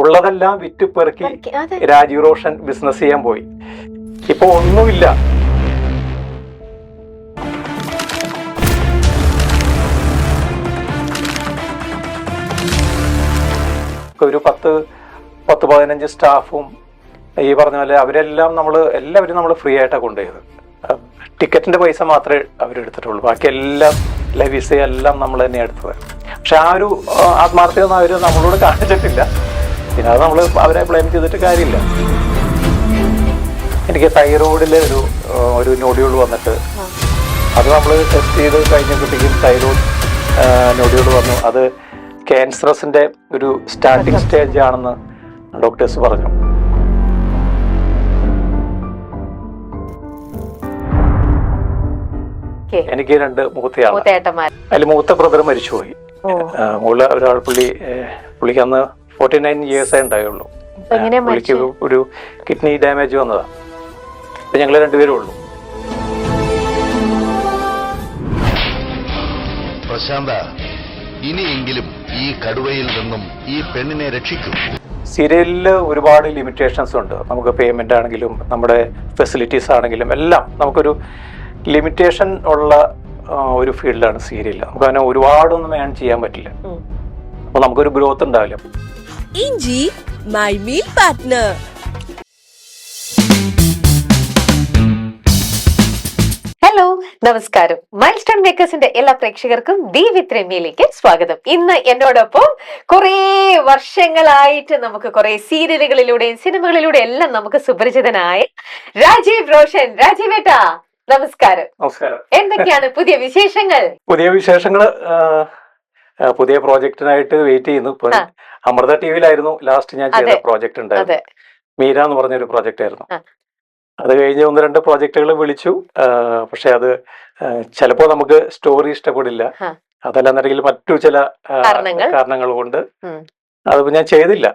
ഉള്ളതെല്ലാം വിറ്റ് പെറുക്കി രാജീവ് റോഷൻ ബിസിനസ് ചെയ്യാൻ പോയി. ഇപ്പൊ ഒന്നുമില്ല. ഒരു 10-15 സ്റ്റാഫും ഈ പറഞ്ഞ പോലെ എല്ലാവരും നമ്മൾ ഫ്രീ ആയിട്ടാണ് കൊണ്ടുപോയത്. ടിക്കറ്റിന്റെ പൈസ മാത്രമേ അവരെടുത്തിട്ടുള്ളൂ. ബാക്കി എല്ലാം വിസ എല്ലാം നമ്മൾ തന്നെ എടുത്തത്. പക്ഷെ ആ ഒരു ആത്മാർത്ഥ്യമൊന്നും അവർ നമ്മളോട് കാണിച്ചിട്ടില്ല. പിന്നെ അത് നമ്മൾ അവരെ ബ്ലെയിം ചെയ്തിട്ട് കാര്യമില്ല. എനിക്ക് തൈറോയിഡിലെ ഒരു നോഡ്യൂൾ വന്നിട്ട് അത് നമ്മൾ ടെസ്റ്റ് ചെയ്ത് കഴിഞ്ഞപ്പോഴത്തേക്കും തൈറോയിഡ് നോഡ്യൂൾ വന്നു. അത് ക്യാൻസറസിന്റെ ഒരു സ്റ്റാർട്ടിംഗ് സ്റ്റേജ് ആണെന്ന് ഡോക്ടേഴ്സ് പറഞ്ഞു. എനിക്ക് 2 മൂത്തയാണ്. അതിൽ മൂത്ത ബ്രദർ മരിച്ചുപോയി. പുള്ളിക്ക് അന്ന് 49 ഇയേഴ്സേ ഉണ്ടായുള്ളൂ. പുള്ളിക്ക് ഒരു കിഡ്നി ഡാമേജ് വന്നതാ. അപ്പൊ ഞങ്ങള് 2 പേരും ഉള്ളൂ. പ്രശാന്ത, ഇനിയെങ്കിലും ഈ കടുവയിൽ നിന്നും ഈ പെണ്ണിനെ രക്ഷിക്കും. സീരിയലിൽ ഒരുപാട് ലിമിറ്റേഷൻസ് ഉണ്ട്. നമുക്ക് പേയ്മെന്റ് ആണെങ്കിലും നമ്മുടെ ഫെസിലിറ്റീസ് ആണെങ്കിലും എല്ലാം നമുക്കൊരു ലിമിറ്റേഷൻ ഉള്ള ഒരു ഫീൽഡാണ് സീരിയൽ. നമുക്ക് അങ്ങനെ ഒരുപാടൊന്നും ഏൺ ചെയ്യാൻ പറ്റില്ല. അപ്പൊ നമുക്കൊരു ഗ്രോത്ത് ഉണ്ടാവില്ല. ഇഞ്ചി മൈ മീൽ പാർട്ട്ണർ. ഹലോ, നമസ്കാരം. മൈൽ സ്റ്റോൺ മേക്കേഴ്സിന്റെ എല്ലാ പ്രേക്ഷകർക്കും ദി വിത്ത് രമ്യയിലേക്ക് സ്വാഗതം. ഇന്ന് എന്നോടൊപ്പം കുറെ വർഷങ്ങളായിട്ട് നമുക്ക് കുറെ സീരിയലുകളിലൂടെയും സിനിമകളിലൂടെയും എല്ലാം നമുക്ക് സുപരിചിതനായ രാജീവ് റോഷൻ. രാജീവേട്ടാ, നമസ്കാരം. നമസ്കാരം. എന്തൊക്കെയാണ് പുതിയ വിശേഷങ്ങൾ? പുതിയ പ്രോജക്റ്റിനായിട്ട് വെയിറ്റ് ചെയ്യുന്നു. ഇപ്പൊ അമൃത ടിവിയിലായിരുന്നു ലാസ്റ്റ് ഞാൻ ചെയ്ത പ്രോജക്റ്റ് ഉണ്ടായിരുന്നു. മീര എന്ന് പറഞ്ഞൊരു പ്രോജക്റ്റ് ആയിരുന്നു. അത് കഴിഞ്ഞ് 1-2 പ്രോജക്റ്റുകൾ വിളിച്ചു. പക്ഷെ അത് ചിലപ്പോ നമുക്ക് സ്റ്റോറി ഇഷ്ടപ്പെടില്ല. അതല്ലാന്നുണ്ടെങ്കിൽ മറ്റു ചില കാരണങ്ങൾ കൊണ്ട് അതിപ്പോ ഞാൻ ചെയ്തില്ല.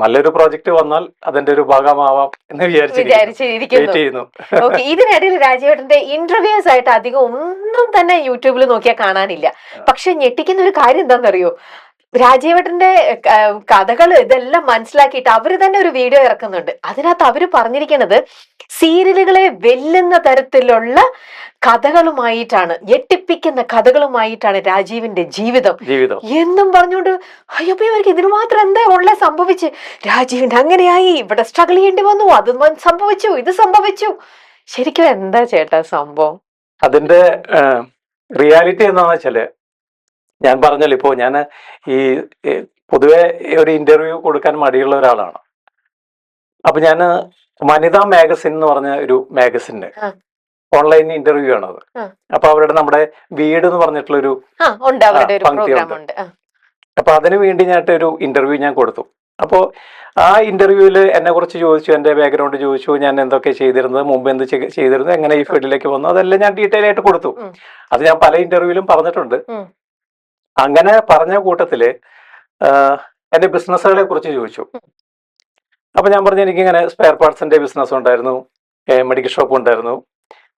നല്ലൊരു പ്രോജക്റ്റ് വന്നാൽ അതിന്റെ ഒരു ഭാഗമാവാം എന്ന് വിചാരിച്ചിരിക്കുന്നു. ഇതിനിടയിൽ രാജീവേട്ടന്റെ ഇന്റർവ്യൂസ് ആയിട്ട് അധികം ഒന്നും തന്നെ യൂട്യൂബിൽ നോക്കിയാൽ കാണാനില്ല. പക്ഷെ ഞെട്ടിക്കുന്ന ഒരു കാര്യം എന്താണെന്നറിയോ? രാജീവേട്ടന്റെ കഥകൾ ഇതെല്ലാം മനസ്സിലാക്കിയിട്ട് അവര് തന്നെ ഒരു വീഡിയോ ഇറക്കുന്നുണ്ട്. അതിനകത്ത് അവര് പറഞ്ഞിരിക്കുന്നത് സീരിയലുകളെ വെല്ലുന്ന തരത്തിലുള്ള കഥകളുമായിട്ടാണ്, ഞെട്ടിപ്പിക്കുന്ന കഥകളുമായിട്ടാണ് രാജീവിന്റെ ജീവിതം എന്നും പറഞ്ഞുകൊണ്ട് അയ്യപ്പോ ഇവർക്ക് ഇതിനു മാത്രം എന്താ ഉള്ള സംഭവിച്ച്, രാജീവിന്റെ അങ്ങനെയായി, ഇവിടെ സ്ട്രഗിൾ ചെയ്യേണ്ടി വന്നു, അത് സംഭവിച്ചു, ഇത് സംഭവിച്ചു. ശരിക്കും എന്താ ചേട്ടാ സംഭവം? അതിന്റെ റിയാലിറ്റി എന്താണെന്ന് വെച്ചാല്, ഞാൻ പറഞ്ഞല്ലോ, ഇപ്പോ ഞാൻ ഈ പൊതുവെ ഒരു ഇന്റർവ്യൂ കൊടുക്കാൻ മടിയുള്ള ഒരാളാണ്. അപ്പൊ ഞാൻ വനിതാ മാഗസിൻ എന്ന് പറഞ്ഞ ഒരു മാഗസിന് ഓൺലൈൻ ഇന്റർവ്യൂ ആണത്. അപ്പൊ അവരുടെ നമ്മുടെ വീട് എന്ന് പറഞ്ഞിട്ടുള്ളൊരു പങ്ക്തിയുണ്ട്. അപ്പൊ അതിനു വേണ്ടി ഒരു ഇന്റർവ്യൂ ഞാൻ കൊടുത്തു. അപ്പോൾ ആ ഇന്റർവ്യൂവിൽ എന്നെ കുറിച്ച് ചോദിച്ചു, എന്റെ ബാക്ക്ഗ്രൗണ്ട് ചോദിച്ചു, ഞാൻ എന്തൊക്കെ ചെയ്തിരുന്നത്, മുമ്പ് എന്ത് ചെയ്തിരുന്നത്, എങ്ങനെ ഈ ഫീൽഡിലേക്ക് വന്നു, അതെല്ലാം ഞാൻ ഡീറ്റെയിൽ ആയിട്ട് കൊടുത്തു. അത് ഞാൻ പല ഇന്റർവ്യൂവിലും പറഞ്ഞിട്ടുണ്ട്. അങ്ങനെ പറഞ്ഞ കൂട്ടത്തില് എന്റെ ബിസിനസ്സുകളെ കുറിച്ച് ചോദിച്ചു. അപ്പൊ ഞാൻ പറഞ്ഞു, എനിക്കിങ്ങനെ സ്പെയർ പാർട്സിന്റെ ബിസിനസ് ഉണ്ടായിരുന്നു, മെഡിക്കൽ ഷോപ്പ് ഉണ്ടായിരുന്നു,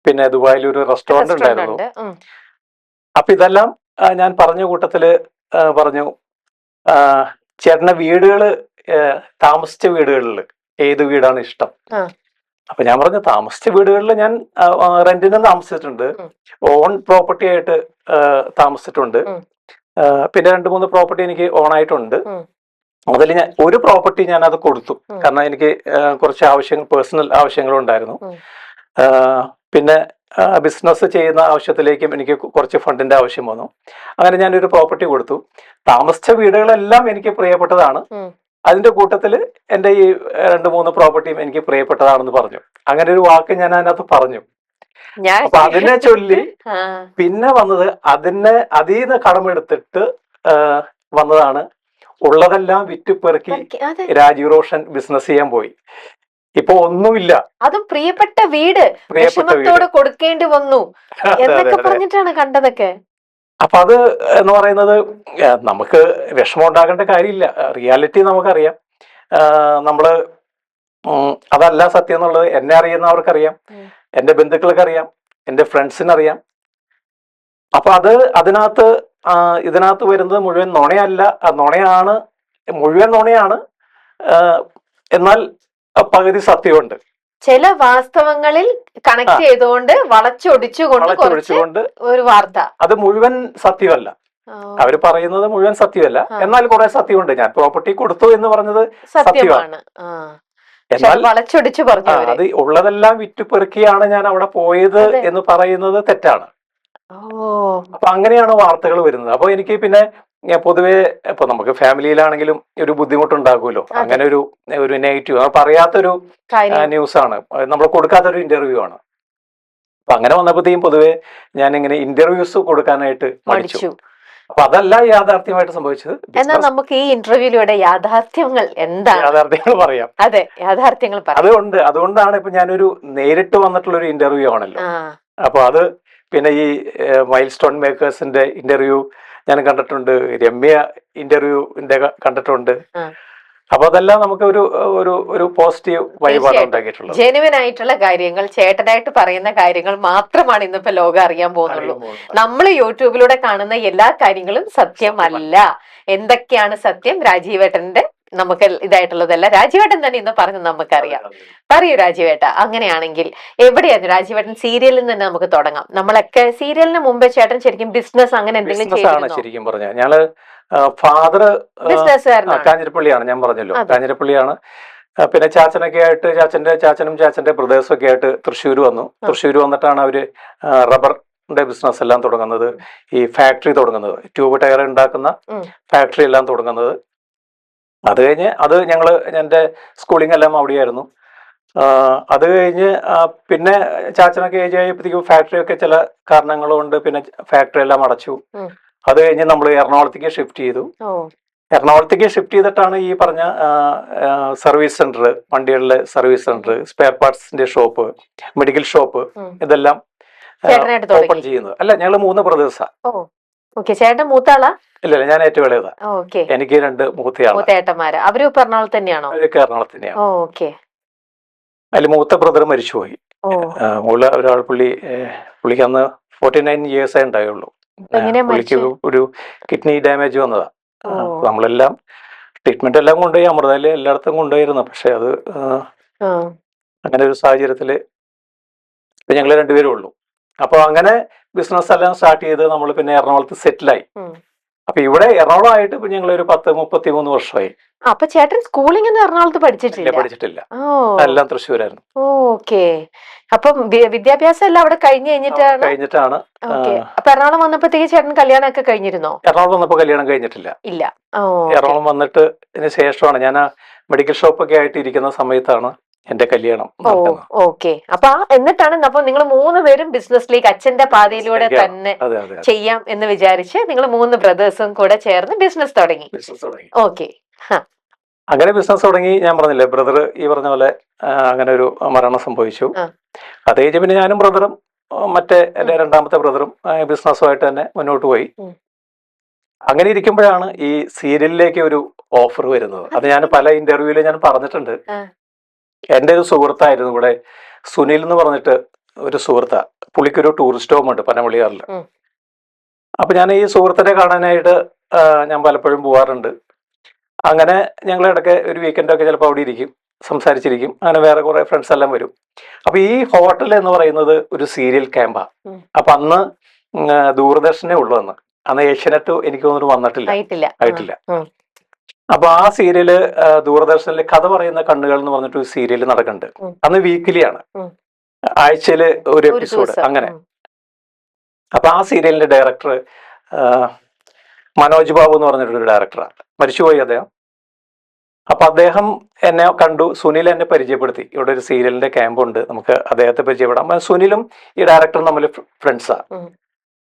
പിന്നെ ദുബായിൽ ഒരു റെസ്റ്റോറന്റ് ഉണ്ടായിരുന്നു. അപ്പൊ ഇതെല്ലാം ഞാൻ പറഞ്ഞ കൂട്ടത്തില് പറഞ്ഞു, ചേട്ടന്റെ വീടുകള്, താമസിച്ച വീടുകളിൽ ഏത് വീടാണ് ഇഷ്ടം? അപ്പൊ ഞാൻ പറഞ്ഞു, താമസിച്ച വീടുകളിൽ ഞാൻ റെന്റിന് താമസിച്ചിട്ടുണ്ട്, ഓൺ പ്രോപ്പർട്ടി ആയിട്ട് താമസിച്ചിട്ടുണ്ട്, പിന്നെ 2-3 പ്രോപ്പർട്ടി എനിക്ക് ഓൺ ആയിട്ടുണ്ട്. അതിൽ ഞാൻ ഒരു പ്രോപ്പർട്ടി ഞാൻ അത് കൊടുത്തു, കാരണം എനിക്ക് കുറച്ച് പേഴ്സണൽ ആവശ്യങ്ങളുണ്ടായിരുന്നു. പിന്നെ ബിസിനസ് ചെയ്യുന്ന ആവശ്യത്തിലേക്കും എനിക്ക് കുറച്ച് ഫണ്ടിന്റെ ആവശ്യം വന്നു. അങ്ങനെ ഞാനൊരു പ്രോപ്പർട്ടി കൊടുത്തു. താമസിച്ച വീടുകളെല്ലാം എനിക്ക് പ്രിയപ്പെട്ടതാണ്. അതിന്റെ കൂട്ടത്തില് എന്റെ ഈ 2-3 പ്രോപ്പർട്ടിയും എനിക്ക് പ്രിയപ്പെട്ടതാണെന്ന് പറഞ്ഞു. അങ്ങനെ ഒരു വാക്ക് ഞാൻ അതിനകത്ത് പറഞ്ഞു. അപ്പൊ അതിനെ ചൊല്ലി പിന്നെ വന്നത് അതീന്ന് കടമെടുത്തിട്ട് വന്നതാണ് ഉള്ളതെല്ലാം വിറ്റുപെറുക്കി രാജീവ് റോഷൻ ബിസിനസ് ചെയ്യാൻ പോയി. ഇപ്പൊ ഒന്നുമില്ല, അതും പ്രിയപ്പെട്ട വീട് വിഷമത്തോടെ കൊടുക്കേണ്ടി വന്നു എന്നൊക്കെ പറഞ്ഞിട്ടാണ് കണ്ടതൊക്കെ. അപ്പൊ അത് എന്ന് പറയുന്നത് നമുക്ക് വിഷമം ഉണ്ടാകേണ്ട കാര്യമില്ല. റിയാലിറ്റി നമുക്കറിയാം. നമ്മള് അതല്ല സത്യം എന്നുള്ളത് എന്നെ അറിയുന്നവർക്കറിയാം, എന്റെ ബന്ധുക്കൾക്കറിയാം, എന്റെ ഫ്രണ്ട്സിനറിയാം. അപ്പൊ ഇതിനകത്ത് വരുന്നത് മുഴുവൻ നുണയല്ല, മുഴുവൻ നുണയാണ്. എന്നാൽ പകുതി സത്യമുണ്ട്. ചില വാസ്തവങ്ങളിൽ കണക്ട് ചെയ്തുകൊണ്ട് വളച്ചൊടിച്ചുകൊണ്ട് വളച്ചൊടിച്ചുകൊണ്ട് ഒരു വാർത്ത. അത് മുഴുവൻ സത്യമല്ല, അവര് പറയുന്നത് മുഴുവൻ സത്യമല്ല, എന്നാൽ കുറെ സത്യമുണ്ട്. ഞാൻ പ്രോപ്പർട്ടി കൊടുത്തു എന്ന് പറഞ്ഞത് സത്യമാണ്. എന്നാൽ വളച്ചൊടിച്ചു പറഞ്ഞു അത് ഉള്ളതെല്ലാം വിറ്റുപെറുക്കിയാണ് ഞാൻ അവിടെ പോയത് എന്ന് പറയുന്നത് തെറ്റാണ്. അപ്പൊ അങ്ങനെയാണ് വാർത്തകൾ വരുന്നത്. അപ്പൊ എനിക്ക് പിന്നെ പൊതുവെ ഇപ്പൊ നമുക്ക് ഫാമിലിയിലാണെങ്കിലും ഒരു ബുദ്ധിമുട്ടുണ്ടാകുമല്ലോ, അങ്ങനെ ഒരു നെഗറ്റീവ് പറയാത്തൊരു ന്യൂസ് ആണ്, നമ്മൾ കൊടുക്കാത്തൊരു ഇന്റർവ്യൂ ആണ്. അപ്പൊ അങ്ങനെ വന്നപ്പോഴത്തേക്കും പൊതുവെ ഞാൻ ഇങ്ങനെ ഇന്റർവ്യൂസ് കൊടുക്കാനായിട്ട് മടിച്ചു. അപ്പൊ അതല്ല യാഥാർത്ഥ്യമായിട്ട് സംഭവിച്ചത്. എന്നാൽ നമുക്ക് ഈ ഇന്റർവ്യൂലൂടെ യാഥാർത്ഥ്യങ്ങൾ എന്താണ് യാഥാർത്ഥ്യങ്ങൾ പറയാം. അതെ, യാഥാർത്ഥ്യങ്ങൾ അതുകൊണ്ടാണ് ഇപ്പൊ ഞാനൊരു നേരിട്ട് വന്നിട്ടുള്ള ഒരു ഇന്റർവ്യൂ ആണല്ലോ. അപ്പൊ അത് പിന്നെ ഈ മൈൽ സ്റ്റോൺ മേക്കേഴ്സിന്റെ ഇന്റർവ്യൂ ഞാൻ കണ്ടിട്ടുണ്ട്, രമ്യ ഇന്റർവ്യൂവിന്റെ കണ്ടിട്ടുണ്ട്. അപ്പൊ അതെല്ലാം നമുക്ക് ഒരു പോസിറ്റീവ് വൈബാണ് ഉണ്ടാക്കിയിട്ടുള്ളത്. ജെനുവിൻ ആയിട്ടുള്ള കാര്യങ്ങൾ, ചേട്ടനായിട്ട് പറയുന്ന കാര്യങ്ങൾ മാത്രമാണ് ഇന്നിപ്പോ ലോകം അറിയാൻ പോകുന്നുള്ളൂ. നമ്മൾ യൂട്യൂബിലൂടെ കാണുന്ന എല്ലാ കാര്യങ്ങളും സത്യമല്ല. എന്തൊക്കെയാണ് സത്യം, രാജീവേട്ടന്റെ നമുക്ക് ഇതായിട്ടുള്ളതല്ല. രാജീവേട്ടൻ തന്നെ ഇന്ന് പറഞ്ഞു നമുക്കറിയാം. പറയൂ രാജീവേട്ട, അങ്ങനെയാണെങ്കിൽ എവിടെയായിരുന്നു രാജീവേട്ടൻ? സീരിയലിൽ നിന്ന് തന്നെ നമുക്ക് തുടങ്ങാം. നമ്മളൊക്കെ സീരിയലിന് മുമ്പേ ചേട്ടൻ ശരിക്കും ബിസിനസ് അങ്ങനെ എന്തെങ്കിലും ചെയ്തിരുന്നോ? ശരിക്കും പറഞ്ഞാൽ ഞങ്ങള് ഫാദർ കാഞ്ഞിരപ്പള്ളിയാണ്, ഞാൻ പറഞ്ഞല്ലോ കാഞ്ഞിരപ്പള്ളിയാണ്. പിന്നെ ചാച്ചനൊക്കെ ആയിട്ട് ചാച്ചനും ചാച്ചന്റെ ബ്രദേഴ്സും ഒക്കെ ആയിട്ട് തൃശ്ശൂർ വന്നു. തൃശ്ശൂർ വന്നിട്ടാണ് അവര് റബ്ബറിന്റെ ബിസിനസ് എല്ലാം തുടങ്ങുന്നത്, ഈ ഫാക്ടറി തുടങ്ങുന്നത്, ട്യൂബ് ടയർ ഉണ്ടാക്കുന്ന ഫാക്ടറി എല്ലാം തുടങ്ങുന്നത്. അത് കഴിഞ്ഞ് എന്റെ സ്കൂളിംഗ് എല്ലാം അവിടെയായിരുന്നു. അത് കഴിഞ്ഞ് പിന്നെ ചാച്ചനൊക്കെ ഏജ് ആയപ്പോഴത്തേക്കും ഫാക്ടറി ഒക്കെ ചില കാരണങ്ങൾ കൊണ്ട് പിന്നെ ഫാക്ടറി എല്ലാം അടച്ചു. അത് കഴിഞ്ഞ് നമ്മൾ എറണാകുളത്തേക്ക് ഷിഫ്റ്റ് ചെയ്തു. എറണാകുളത്തേക്ക് ഷിഫ്റ്റ് ചെയ്തിട്ടാണ് ഈ പറഞ്ഞ സർവീസ് സെന്റർ, വണ്ടികളിലെ സർവീസ് സെന്റർ, സ്പെയർ പാർട്സിന്റെ ഷോപ്പ്, മെഡിക്കൽ ഷോപ്പ്, ഇതെല്ലാം ഓപ്പൺ ചെയ്യുന്നത്. അല്ല, ഞങ്ങൾ 3 ബ്രദേഴ്സാ. ചേട്ടൻ മൂത്താളാ? ഇല്ല, ഞാൻ ഏറ്റവും ഇളയതാ. എനിക്ക് 2 മൂത്തേട്ടന്മാര്. അവര് എറണാകുളത്ത് തന്നെയാണോ? എറണാകുളത്ത് തന്നെയാണ്. അതിൽ മൂത്ത ബ്രദർ മരിച്ചുപോയി. ഒരാൾ പുള്ളിക്ക് അന്ന് 49 ഇയേഴ്സേ ഉണ്ടായുള്ളൂ. പുള്ളിക്ക് ഒരു കിഡ്നി ഡാമേജ് വന്നതാ. നമ്മളെല്ലാം ട്രീറ്റ്മെന്റ് എല്ലാം കൊണ്ടുപോയി, അമൃതയില് എല്ലായിടത്തും കൊണ്ടുപോയിരുന്നു. പക്ഷെ അത് അങ്ങനെ ഒരു സാഹചര്യത്തില് ഞങ്ങൾ 2 പേരേ ഉള്ളൂ. അപ്പൊ അങ്ങനെ ബിസിനസ് എല്ലാം സ്റ്റാർട്ട് ചെയ്ത് നമ്മൾ പിന്നെ എറണാകുളത്ത് സെറ്റിലായി. അപ്പൊ ഇവിടെ എറണാകുളമായിട്ട് ഇപ്പൊ ഞങ്ങൾ ഒരു 33 വർഷമായി. അപ്പൊ ചേട്ടൻ സ്കൂളിംഗ് ഒന്നും എറണാകുളത്ത് പഠിച്ചിട്ടില്ല, എല്ലാം തൃശ്ശൂരായിരുന്നു. ഓക്കെ. അപ്പം വിദ്യാഭ്യാസം എല്ലാം അവിടെ കഴിഞ്ഞിട്ടാണ്. അപ്പൊ എറണാകുളം വന്നപ്പോഴത്തേക്ക് ചേട്ടൻ കല്യാണം ഒക്കെ കഴിഞ്ഞിരുന്നോ? എറണാകുളം വന്നപ്പോ കല്യാണം കഴിഞ്ഞിട്ടില്ല. ഇല്ല. എറണാകുളം വന്നിട്ട് ഇതിന് ശേഷമാണ്, ഞാൻ മെഡിക്കൽ ഷോപ്പൊക്കെ ആയിട്ട് ഇരിക്കുന്ന സമയത്താണ് എന്റെ കല്യാണം. ഓക്കെ. അപ്പൊ എന്നിട്ടാണ് അപ്പൊ നിങ്ങൾ 3 പേരും ബിസിനസ്സിലേക്ക് അച്ഛന്റെ പാതയിലൂടെ തന്നെ ചെയ്യാം എന്ന് വിചാരിച്ച് നിങ്ങൾ 3 ബ്രദേഴ്സും കൂടെ ചേർന്ന് ബിസിനസ് തുടങ്ങി. ഓക്കെ. അങ്ങനെ ബിസിനസ് തുടങ്ങി. ഞാൻ പറഞ്ഞില്ലേ, ബ്രദർ ഈ പറഞ്ഞ പോലെ അങ്ങനെ ഒരു മരണം സംഭവിച്ചു. അത് കഴിഞ്ഞ് പിന്നെ ഞാനും ബ്രദറും മറ്റേ എന്റെ 2ാമത്തെ ബ്രദറും ബിസിനസ്സുമായിട്ട് തന്നെ മുന്നോട്ട് പോയി. അങ്ങനെ ഇരിക്കുമ്പോഴാണ് ഈ സീരിയലിലേക്ക് ഒരു ഓഫർ വരുന്നത്. അത് ഞാൻ പല ഇന്റർവ്യൂവിലും ഞാൻ പറഞ്ഞിട്ടുണ്ട്. എന്റെ ഒരു സുഹൃത്തായിരുന്നു ഇവിടെ, സുനിൽ എന്ന് പറഞ്ഞിട്ട് ഒരു സുഹൃത്താ. പുള്ളിക്കൊരു ടൂറിസ്റ്റ് ഹോം ഉണ്ട് പനമള്ളിയാറിൽ. അപ്പൊ ഞാൻ ഈ സുഹൃത്തിനെ കാണാനായിട്ട് ഞാൻ പലപ്പോഴും പോവാറുണ്ട്. അങ്ങനെ ഞങ്ങൾ ഇടയ്ക്ക് ഒരു വീക്കെൻഡൊക്കെ ചിലപ്പോൾ അവിടെ ഇരിക്കും, സംസാരിച്ചിരിക്കും. അങ്ങനെ വേറെ കുറെ ഫ്രണ്ട്സ് എല്ലാം വരും. അപ്പൊ ഈ ഹോട്ടൽ എന്ന് പറയുന്നത് ഒരു സീരിയൽ ക്യാമ്പാ. അപ്പൊ അന്ന് ദൂരദർശനേ ഉള്ളൂ. അന്ന് ഏഷ്യാനെറ്റ് എനിക്ക് തോന്നുന്നു ആയിട്ടില്ല. അപ്പൊ ആ സീരിയല് ദൂരദർശനിലെ കഥ പറയുന്ന കണ്ണുകൾ എന്ന് പറഞ്ഞിട്ട് ഒരു സീരിയൽ നടക്കുന്നുണ്ട്. അന്ന് വീക്കിലിയാണ്, ആഴ്ചയില് ഒരു എപ്പിസോഡ് അങ്ങനെ. അപ്പൊ ആ സീരിയലിന്റെ ഡയറക്ടർ മനോജ് ബാബു എന്ന് പറഞ്ഞിട്ടൊരു ഡയറക്ടറാണ്, മരിച്ചുപോയി അദ്ദേഹം. അപ്പൊ അദ്ദേഹം എന്നെ കണ്ടു, സുനിൽ എന്നെ പരിചയപ്പെടുത്തി. ഇവിടെ ഒരു സീരിയലിന്റെ ക്യാമ്പുണ്ട്, നമുക്ക് അദ്ദേഹത്തെ പരിചയപ്പെടാം. സുനിലും ഈ ഡയറക്ടറും തമ്മിൽ ഫ്രണ്ട്സാ.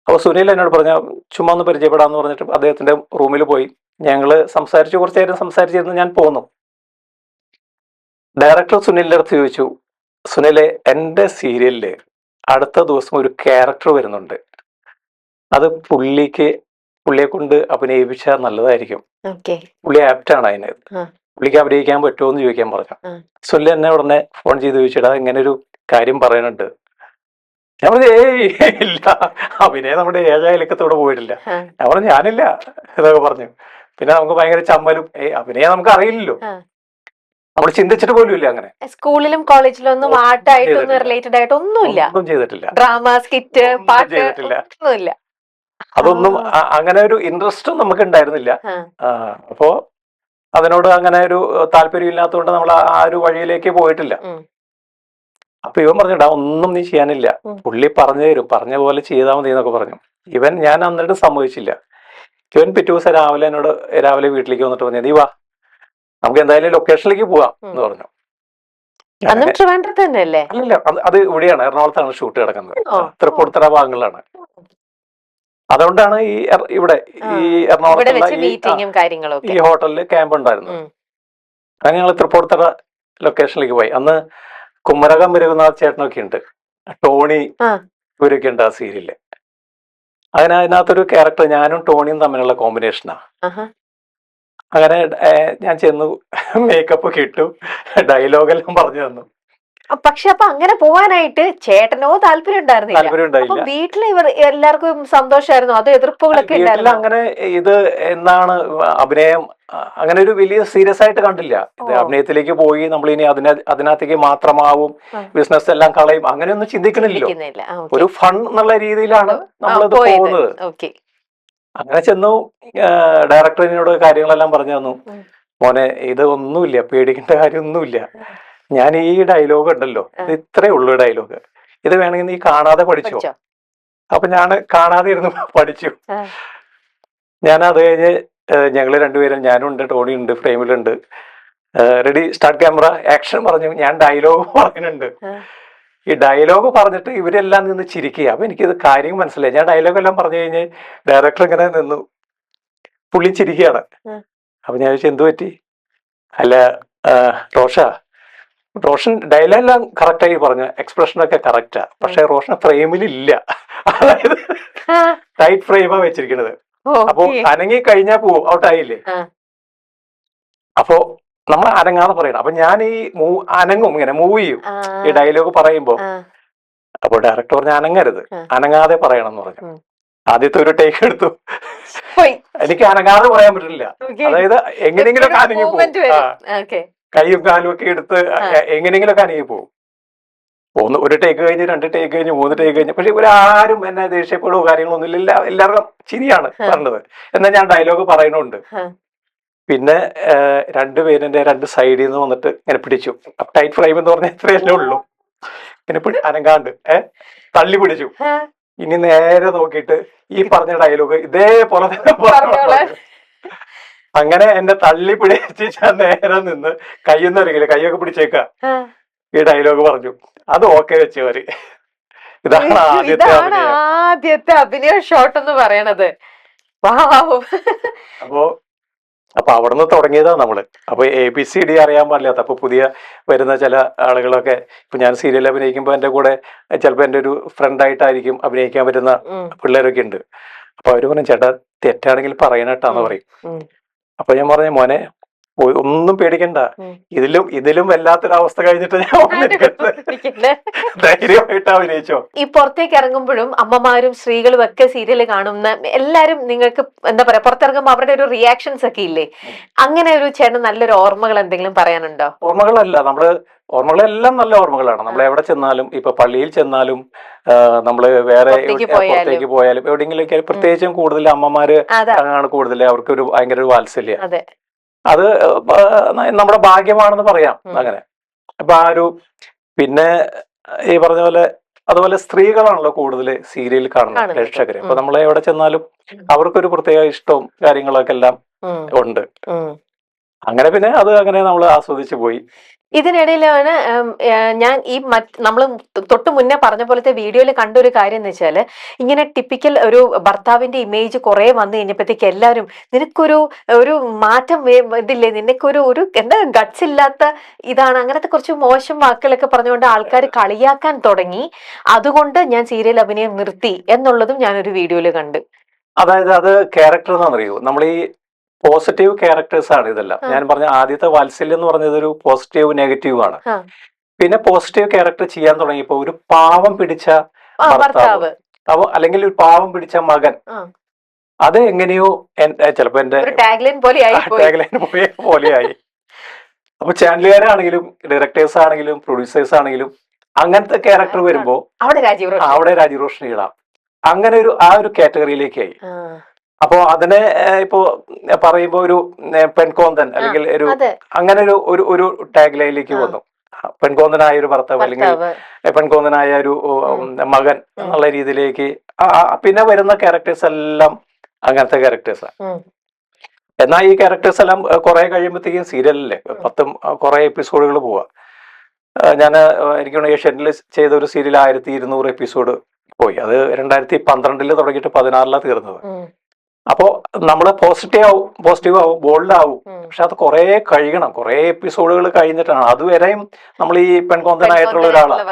അപ്പൊ സുനിൽ എന്നോട് പറഞ്ഞ ചുമ്മാ ഒന്ന് പരിചയപ്പെടാന്ന് പറഞ്ഞിട്ട് അദ്ദേഹത്തിന്റെ റൂമിൽ പോയി. ഞങ്ങള് കുറച്ചു നേരം സംസാരിച്ചിരുന്നു. ഞാൻ പോന്നു. ഡയറക്ടർ സുനിലിന്റെ അടുത്ത് ചോദിച്ചു, സുനിലെ, എന്റെ സീരിയലില് അടുത്ത ദിവസം ഒരു ക്യാരക്ടർ വരുന്നുണ്ട്, അത് പുള്ളിയെ കൊണ്ട് അഭിനയിപ്പിച്ചാൽ നല്ലതായിരിക്കും, പുള്ളി ആപ്റ്റാണ് അതിന്, പുള്ളിക്ക് അഭിനയിക്കാൻ പറ്റുമോ എന്ന് ചോദിക്കാൻ പറഞ്ഞു. സുനിൽ എന്നെ ഉടനെ ഫോൺ ചെയ്ത് ചോദിച്ചിടാ, ഇങ്ങനെ ഒരു കാര്യം പറയുന്നുണ്ട്. ഞാൻ പറഞ്ഞു, ഇല്ല, അഭിനയം നമ്മുടെ ഏഴായാലക്കത്തോടെ പോയിട്ടില്ല. ഞാൻ പറഞ്ഞു, ഞാനില്ല ഇതൊക്കെ പറഞ്ഞു. പിന്നെ നമുക്ക് ഭയങ്കര ചമ്മലും, അഭിനയം നമുക്ക് അറിയില്ലല്ലോ. നമ്മൾ ചിന്തിച്ചിട്ട് പോലും ഇല്ല അങ്ങനെ. സ്കൂളിലും കോളേജിലും ഒന്നും ഒന്നും ആർട്ടായിട്ടൊന്നും ചെയ്തിട്ടില്ല. റിലേറ്റഡ് ആയിട്ട് ഒന്നുമില്ല. ഒന്നും ചെയ്തിട്ടില്ല. ഡ്രാമ, സ്കിറ്റ്, ഒന്നും പാട്ട് ചെയ്തിട്ടില്ല. ഒന്നുമില്ല. അതൊന്നും അങ്ങനെ ഒരു ഇൻട്രസ്റ്റും നമുക്ക് ഉണ്ടായിരുന്നില്ല. ആ. അപ്പോ അതിനോട് അങ്ങനെ ഒരു താല്പര്യം ഇല്ലാത്തതുകൊണ്ട് നമ്മൾ ആ ഒരു വഴിയിലേക്ക് പോയിട്ടില്ല. ഉം. അപ്പൊ ഇവൻ പറഞ്ഞിട്ടാ ഒന്നും നീ ചെയ്യാനില്ല, ഉം. പുള്ളി പറഞ്ഞു തരും, പറഞ്ഞ പോലെ ചെയ്താൽ മതി എന്നൊക്കെ പറഞ്ഞു. ഞാൻ അന്നിട്ട് സമ്മതിച്ചില്ല. ഇവൻ പിറ്റേ ദിവസം രാവിലെ വീട്ടിലേക്ക് വന്നിട്ട് പറഞ്ഞു, നീ വാ നമുക്ക് എന്തായാലും ലൊക്കേഷനിലേക്ക് പോവാം എന്ന് പറഞ്ഞു. അന്നും ട്രിവാൻഡ്രത്ത് തന്നെയല്ലേ? അല്ലല്ല, അത് ഇവിടെയാണ്, എറണാകുളത്താണ് ഷൂട്ട് കിടക്കുന്നത്. ഓ. തൃപ്പൂണിത്തുറ ഭാഗങ്ങളിലാണ്. അതുകൊണ്ടാണ് ഇവിടെ ഈ ഇവിടെ എറണാകുളത്തുള്ള വെച്ച് മീറ്റിങ്ങും കാര്യങ്ങളും ഈ ഒക്കെ. ഹോട്ടലിൽ ക്യാമ്പ് ഉണ്ടായിരുന്നു. അങ്ങനെ ഞങ്ങൾ തൃപ്പൂണിത്തുറ ലൊക്കേഷനിലേക്ക് പോയി. അന്ന് കുമരകം രഘുനാഥ് ചേട്ടനൊക്കെ ഉണ്ട്, ടോണി ഇവരൊക്കെ ഉണ്ട് ആ സീരിയലില്. അതിനകത്തൊരു ക്യാരക്ടർ ഞാനും ടോണിയും തമ്മിലുള്ള കോമ്പിനേഷനാ. അങ്ങനെ ഞാൻ ചെന്നു, മേക്കപ്പ് ഒക്കെ ഇട്ടു, ഡയലോഗെല്ലാം പറഞ്ഞു തന്നു. പക്ഷെ അപ്പൊ അങ്ങനെ പോവാനായിട്ട് ചേട്ടനോ താല്പര്യം ഉണ്ടായിരുന്നില്ല. വീട്ടില് എല്ലാവർക്കും സന്തോഷമായിരുന്നു, അത് എതിർപ്പുകളൊക്കെ ഉണ്ടായിരുന്നു. അങ്ങനെ ഇത് എന്താണ് അഭിനയം, അങ്ങനെ ഒരു വലിയ സീരിയസ് ആയിട്ട് കണ്ടില്ല. ഇത് അഭിനയത്തിലേക്ക് പോയി നമ്മൾ ഇനി അതിനകത്തേക്ക് മാത്രമാവും, ബിസിനസ് എല്ലാം കളയും, അങ്ങനെയൊന്നും ചിന്തിക്കണില്ലല്ലോ. ഒരു ഫൺ എന്നുള്ള രീതിയിലാണ് നമ്മളിത് പോകുന്നത്. അങ്ങനെ ചെന്നു, ഡയറക്ടറിനോട് കാര്യങ്ങളെല്ലാം പറഞ്ഞു തന്നു. മോനെ, ഇത് ഒന്നുമില്ല, പേടിക്കേണ്ട കാര്യമൊന്നുമില്ല. ഞാൻ ഈ ഡയലോഗ് ഉണ്ടല്ലോ, ഇത് ഇത്രേ ഉള്ളൂ ഡയലോഗ്, ഇത് വേണമെങ്കിൽ നീ കാണാതെ പഠിച്ചോ. അപ്പൊ ഞാൻ കാണാതെ ഇരുന്ന് പഠിച്ചു. ഞാൻ അത് കഴിഞ്ഞ് ഞങ്ങള് രണ്ടുപേരും, ഞാനും ഉണ്ട്, ടോണി ഉണ്ട്, ഫ്രെയിമിലുണ്ട്, റെഡി സ്റ്റാർട്ട് ക്യാമറ ആക്ഷൻ പറഞ്ഞു. ഞാൻ ഡയലോഗ് പറയുന്നുണ്ട്. ഈ ഡയലോഗ് പറഞ്ഞിട്ട് ഇവരെല്ലാം നിന്ന് ചിരിക്കുക. അപ്പൊ എനിക്കിത് കാര്യം മനസ്സിലായി. ഞാൻ ഡയലോഗ് എല്ലാം പറഞ്ഞു കഴിഞ്ഞ് ഡയറക്ടർ ഇങ്ങനെ നിന്നു, പുള്ളി ചിരിക്കുകയാണ്. അപ്പൊ ഞാൻ ചോദിച്ചു, എന്തു പറ്റി? അല്ല റോഷൻ ഡയലോഗ് എല്ലാം കറക്റ്റായി പറഞ്ഞു, എക്സ്പ്രഷനൊക്കെ കറക്റ്റാ, പക്ഷെ റോഷൻ ഫ്രെയിമിലില്ല. അതായത് ടൈറ്റ് ഫ്രെയിമാ വെച്ചിരിക്കുന്നത്. അപ്പൊ അനങ്ങി കഴിഞ്ഞാൽ പോവും, ഔട്ടായില്ലേ. അപ്പോ നമ്മൾ അനങ്ങാതെ പറയണം. അപ്പൊ ഞാൻ ഈ അനങ്ങും, ഇങ്ങനെ മൂവ് ചെയ്യും ഈ ഡയലോഗ് പറയുമ്പോ. അപ്പൊ ഡയറക്ടർ പറഞ്ഞു, അനങ്ങരുത്, അനങ്ങാതെ പറയണം എന്ന് പറഞ്ഞു. ആദ്യത്തെ ഒരു ടേക്ക് എടുത്തു, എനിക്ക് അനങ്ങാതെ പറയാൻ പറ്റില്ല. അതായത് എങ്ങനെയെങ്കിലും അനങ്ങി പോകും, കൈയും കാലും ഒക്കെ എടുത്ത് എങ്ങനെയെങ്കിലുമൊക്കെ അനങ്ങി പോകും. ഒരു ടേക്ക് കഴിഞ്ഞ്, 2 ടേക്ക് കഴിഞ്ഞ്, 3 ടേക്ക് കഴിഞ്ഞ്, പക്ഷെ ഇവരാരും എന്നെ ദേഷ്യപ്പെടുവോ കാര്യങ്ങളൊന്നും ഇല്ല. എല്ലാവർക്കും ചിരിയാണ് പറഞ്ഞത്. എന്നാൽ ഞാൻ ഡയലോഗ് പറയുന്നുണ്ട്. പിന്നെ രണ്ടുപേരിന്റെ 2 സൈഡിൽ നിന്ന് വന്നിട്ട് ഇങ്ങനെ പിടിച്ചു. ടൈറ്റ് ഫ്രെയിം എന്ന് പറഞ്ഞാൽ ഇത്രയല്ലേ ഉള്ളൂ. ഇങ്ങനെ അനങ്ങാണ്ട് തള്ളി പിടിച്ചു. ഇനി നേരെ നോക്കിയിട്ട് ഈ പറഞ്ഞ ഡയലോഗ് ഇതേപോലെ തന്നെ പറഞ്ഞു. അങ്ങനെ എന്നെ തള്ളി പിടിച്ച് ഞാൻ നേരെ നിന്ന്, കയ്യൊന്നും അറിയില്ല, കൈയൊക്കെ പിടിച്ചേക്ക, ഈ ഡയലോഗ് പറഞ്ഞു. അത് ഓക്കെ വെച്ചവര്. ഇതാണ് ആദ്യത്തെ അഭിനയ ഷോട്ട് എന്ന് പറയണത്. അപ്പൊ അവിടെ നിന്ന് തുടങ്ങിയതാ നമ്മള്. അപ്പൊ ABCD അറിയാൻ പാടില്ലാത്ത, അപ്പൊ പുതിയ വരുന്ന ചില ആളുകളൊക്കെ, ഇപ്പൊ ഞാൻ സീരിയൽ അഭിനയിക്കുമ്പോ എന്റെ കൂടെ ചിലപ്പോ എന്റെ ഒരു ഫ്രണ്ടായിട്ടായിരിക്കും അഭിനയിക്കാൻ പറ്റുന്ന പിള്ളേരൊക്കെ ഉണ്ട്. അപ്പൊ അവര് പറഞ്ഞു, ചേട്ടാ തെറ്റാണെങ്കിൽ പറയണട്ടാന്ന് പറയും. അപ്പൊ ഞാൻ പറഞ്ഞു, മോനെ ഒന്നും പേടിക്കണ്ട, ഇതിലും വല്ലാത്തൊരവസ്ഥ കഴിഞ്ഞിട്ട് ഞാൻ ധൈര്യമായിട്ട് അഭിനയിച്ചോ. ഈ പുറത്തേക്ക് ഇറങ്ങുമ്പോഴും അമ്മമാരും സ്ത്രീകളും ഒക്കെ സീരിയൽ കാണുന്ന എല്ലാരും നിങ്ങൾക്ക് എന്താ പറയാ, പുറത്തിറങ്ങുമ്പോ അവരുടെ ഒരു റിയാക്ഷൻസ് ഒക്കെ ഇല്ലേ? അങ്ങനെ ഒരു ചേട്ടൻ നല്ലൊരു ഓർമ്മകൾ എന്തെങ്കിലും പറയാനുണ്ടോ? ഓർമ്മകളല്ല, ഓർമ്മകളെല്ലാം നല്ല ഓർമ്മകളാണ്. നമ്മൾ എവിടെ ചെന്നാലും, ഇപ്പൊ പള്ളിയിൽ ചെന്നാലും, നമ്മള് വേറെ പുറത്തേക്ക് പോയാലും, എവിടെയെങ്കിലും പ്രത്യേകിച്ചും കൂടുതൽ അമ്മമാര് ആണ് കൂടുതൽ, അവർക്ക് ഒരു ഭയങ്കര ഒരു വാത്സല്യം. അത് നമ്മുടെ ഭാഗ്യമാണെന്ന് പറയാം. അങ്ങനെ അപ്പൊ പിന്നെ ഈ പറഞ്ഞ പോലെ, അതുപോലെ സ്ത്രീകളാണല്ലോ കൂടുതൽ സീരിയൽ കാണുന്ന പ്രേക്ഷകര്. അപ്പൊ നമ്മളെ എവിടെ ചെന്നാലും അവർക്കൊരു പ്രത്യേക ഇഷ്ടവും കാര്യങ്ങളൊക്കെ എല്ലാം ഉണ്ട്. അങ്ങനെ പിന്നെ അത് അങ്ങനെ നമ്മൾ ആസ്വദിച്ചു പോയി. ഇതിനിടയിലാണ് ഞാൻ നമ്മൾ തൊട്ട് മുന്നേ പറഞ്ഞ പോലത്തെ വീഡിയോയിൽ കണ്ടൊരു കാര്യം എന്ന് വെച്ചാല്, ഇങ്ങനെ ടിപ്പിക്കൽ ഒരു ഭർത്താവിന്റെ ഇമേജ് കുറെ വന്നു കഴിഞ്ഞപ്പോഴത്തേക്ക് എല്ലാവരും ഒരു മാറ്റം ഇതില്ലേ, നിനക്കൊരു എന്താ ഗട്ട്സ് ഇല്ലാത്ത ഇതാണ്, അങ്ങനത്തെ കുറച്ച് മോശം വാക്കുകളൊക്കെ പറഞ്ഞുകൊണ്ട് ആൾക്കാർ കളിയാക്കാൻ തുടങ്ങി. അതുകൊണ്ട് ഞാൻ സീരിയൽ അഭിനയം നിർത്തി എന്നുള്ളതും ഞാനൊരു വീഡിയോയിൽ കണ്ടു. അതായത് അത് ക്യാരക്ടർ എന്നറിയൂ, നമ്മൾ ഈ പോസിറ്റീവ് ക്യാരക്ടേഴ്സ് ആണ് ഇതെല്ലാം. ഞാൻ പറഞ്ഞ ആദ്യത്തെ വാത്സല്യം എന്ന് പറഞ്ഞത് ഒരു പോസിറ്റീവ് നെഗറ്റീവ് ആണ്. പിന്നെ പോസിറ്റീവ് ക്യാരക്ടർ ചെയ്യാൻ തുടങ്ങിയപ്പോ ഒരു പാവം പിടിച്ച ഭർത്താവ്, അല്ലെങ്കിൽ ഒരു പാവം പിടിച്ച മകൻ, അത് എങ്ങനെയോ ചിലപ്പോ എന്റെ ടാഗ്ലൈൻ പോലെയായി. അപ്പൊ ചാനലുകാരാണെങ്കിലും ഡയറക്ടേഴ്സ് ആണെങ്കിലും പ്രൊഡ്യൂസേഴ്സ് ആണെങ്കിലും അങ്ങനത്തെ ക്യാരക്ടർ വരുമ്പോ അവിടെ രാജീവ് റോഷൻ. അവിടെ രാജീവ് റോഷൻ ഇടാം. അങ്ങനെ ആ ഒരു കാറ്റഗറിയിലേക്കായി. ആ, അപ്പോ അതിനെ ഇപ്പോ പറയുമ്പോ ഒരു പെൺകോന്തൻ അല്ലെങ്കിൽ ഒരു അതെ. അങ്ങനെ ഒരു ടാഗ് ലൈനിലേക്ക് വന്നു. പെൺകോന്തനായ ഒരു ഭർത്താവ് അല്ലെങ്കിൽ ഭർത്താവ്. പെൺകോന്തനായ ഒരു മകൻ എന്നുള്ള രീതിയിലേക്ക് പിന്നെ വരുന്ന ക്യാരക്ടേഴ്സ് എല്ലാം അങ്ങനത്തെ ക്യാരക്ടേഴ്സാണ്. എന്നാൽ ഈ ക്യാരക്ടേഴ്സ് എല്ലാം കുറെ കഴിയുമ്പോഴത്തേക്കും സീരിയലിലെ 10 കുറെ എപ്പിസോഡുകൾ പോവാ. ഞാൻ എനിക്ക് ഏഷ്യാനെറ്റിൽ ചെയ്ത ഒരു സീരിയൽ 1200 എപ്പിസോഡ് പോയി. അത് 2012 തുടങ്ങിയിട്ട് 2016 തീർന്നത്. അപ്പോ നമ്മള് പോസിറ്റീവ് ആവും ബോൾഡാവും. പക്ഷെ അത് കുറെ കഴിയണം, കുറെ എപ്പിസോഡുകൾ കഴിഞ്ഞിട്ടാണ്. അതുവരെയും നമ്മൾ ഈ പെൺകോന്തനായിട്ടുള്ള ഒരാളാണ്.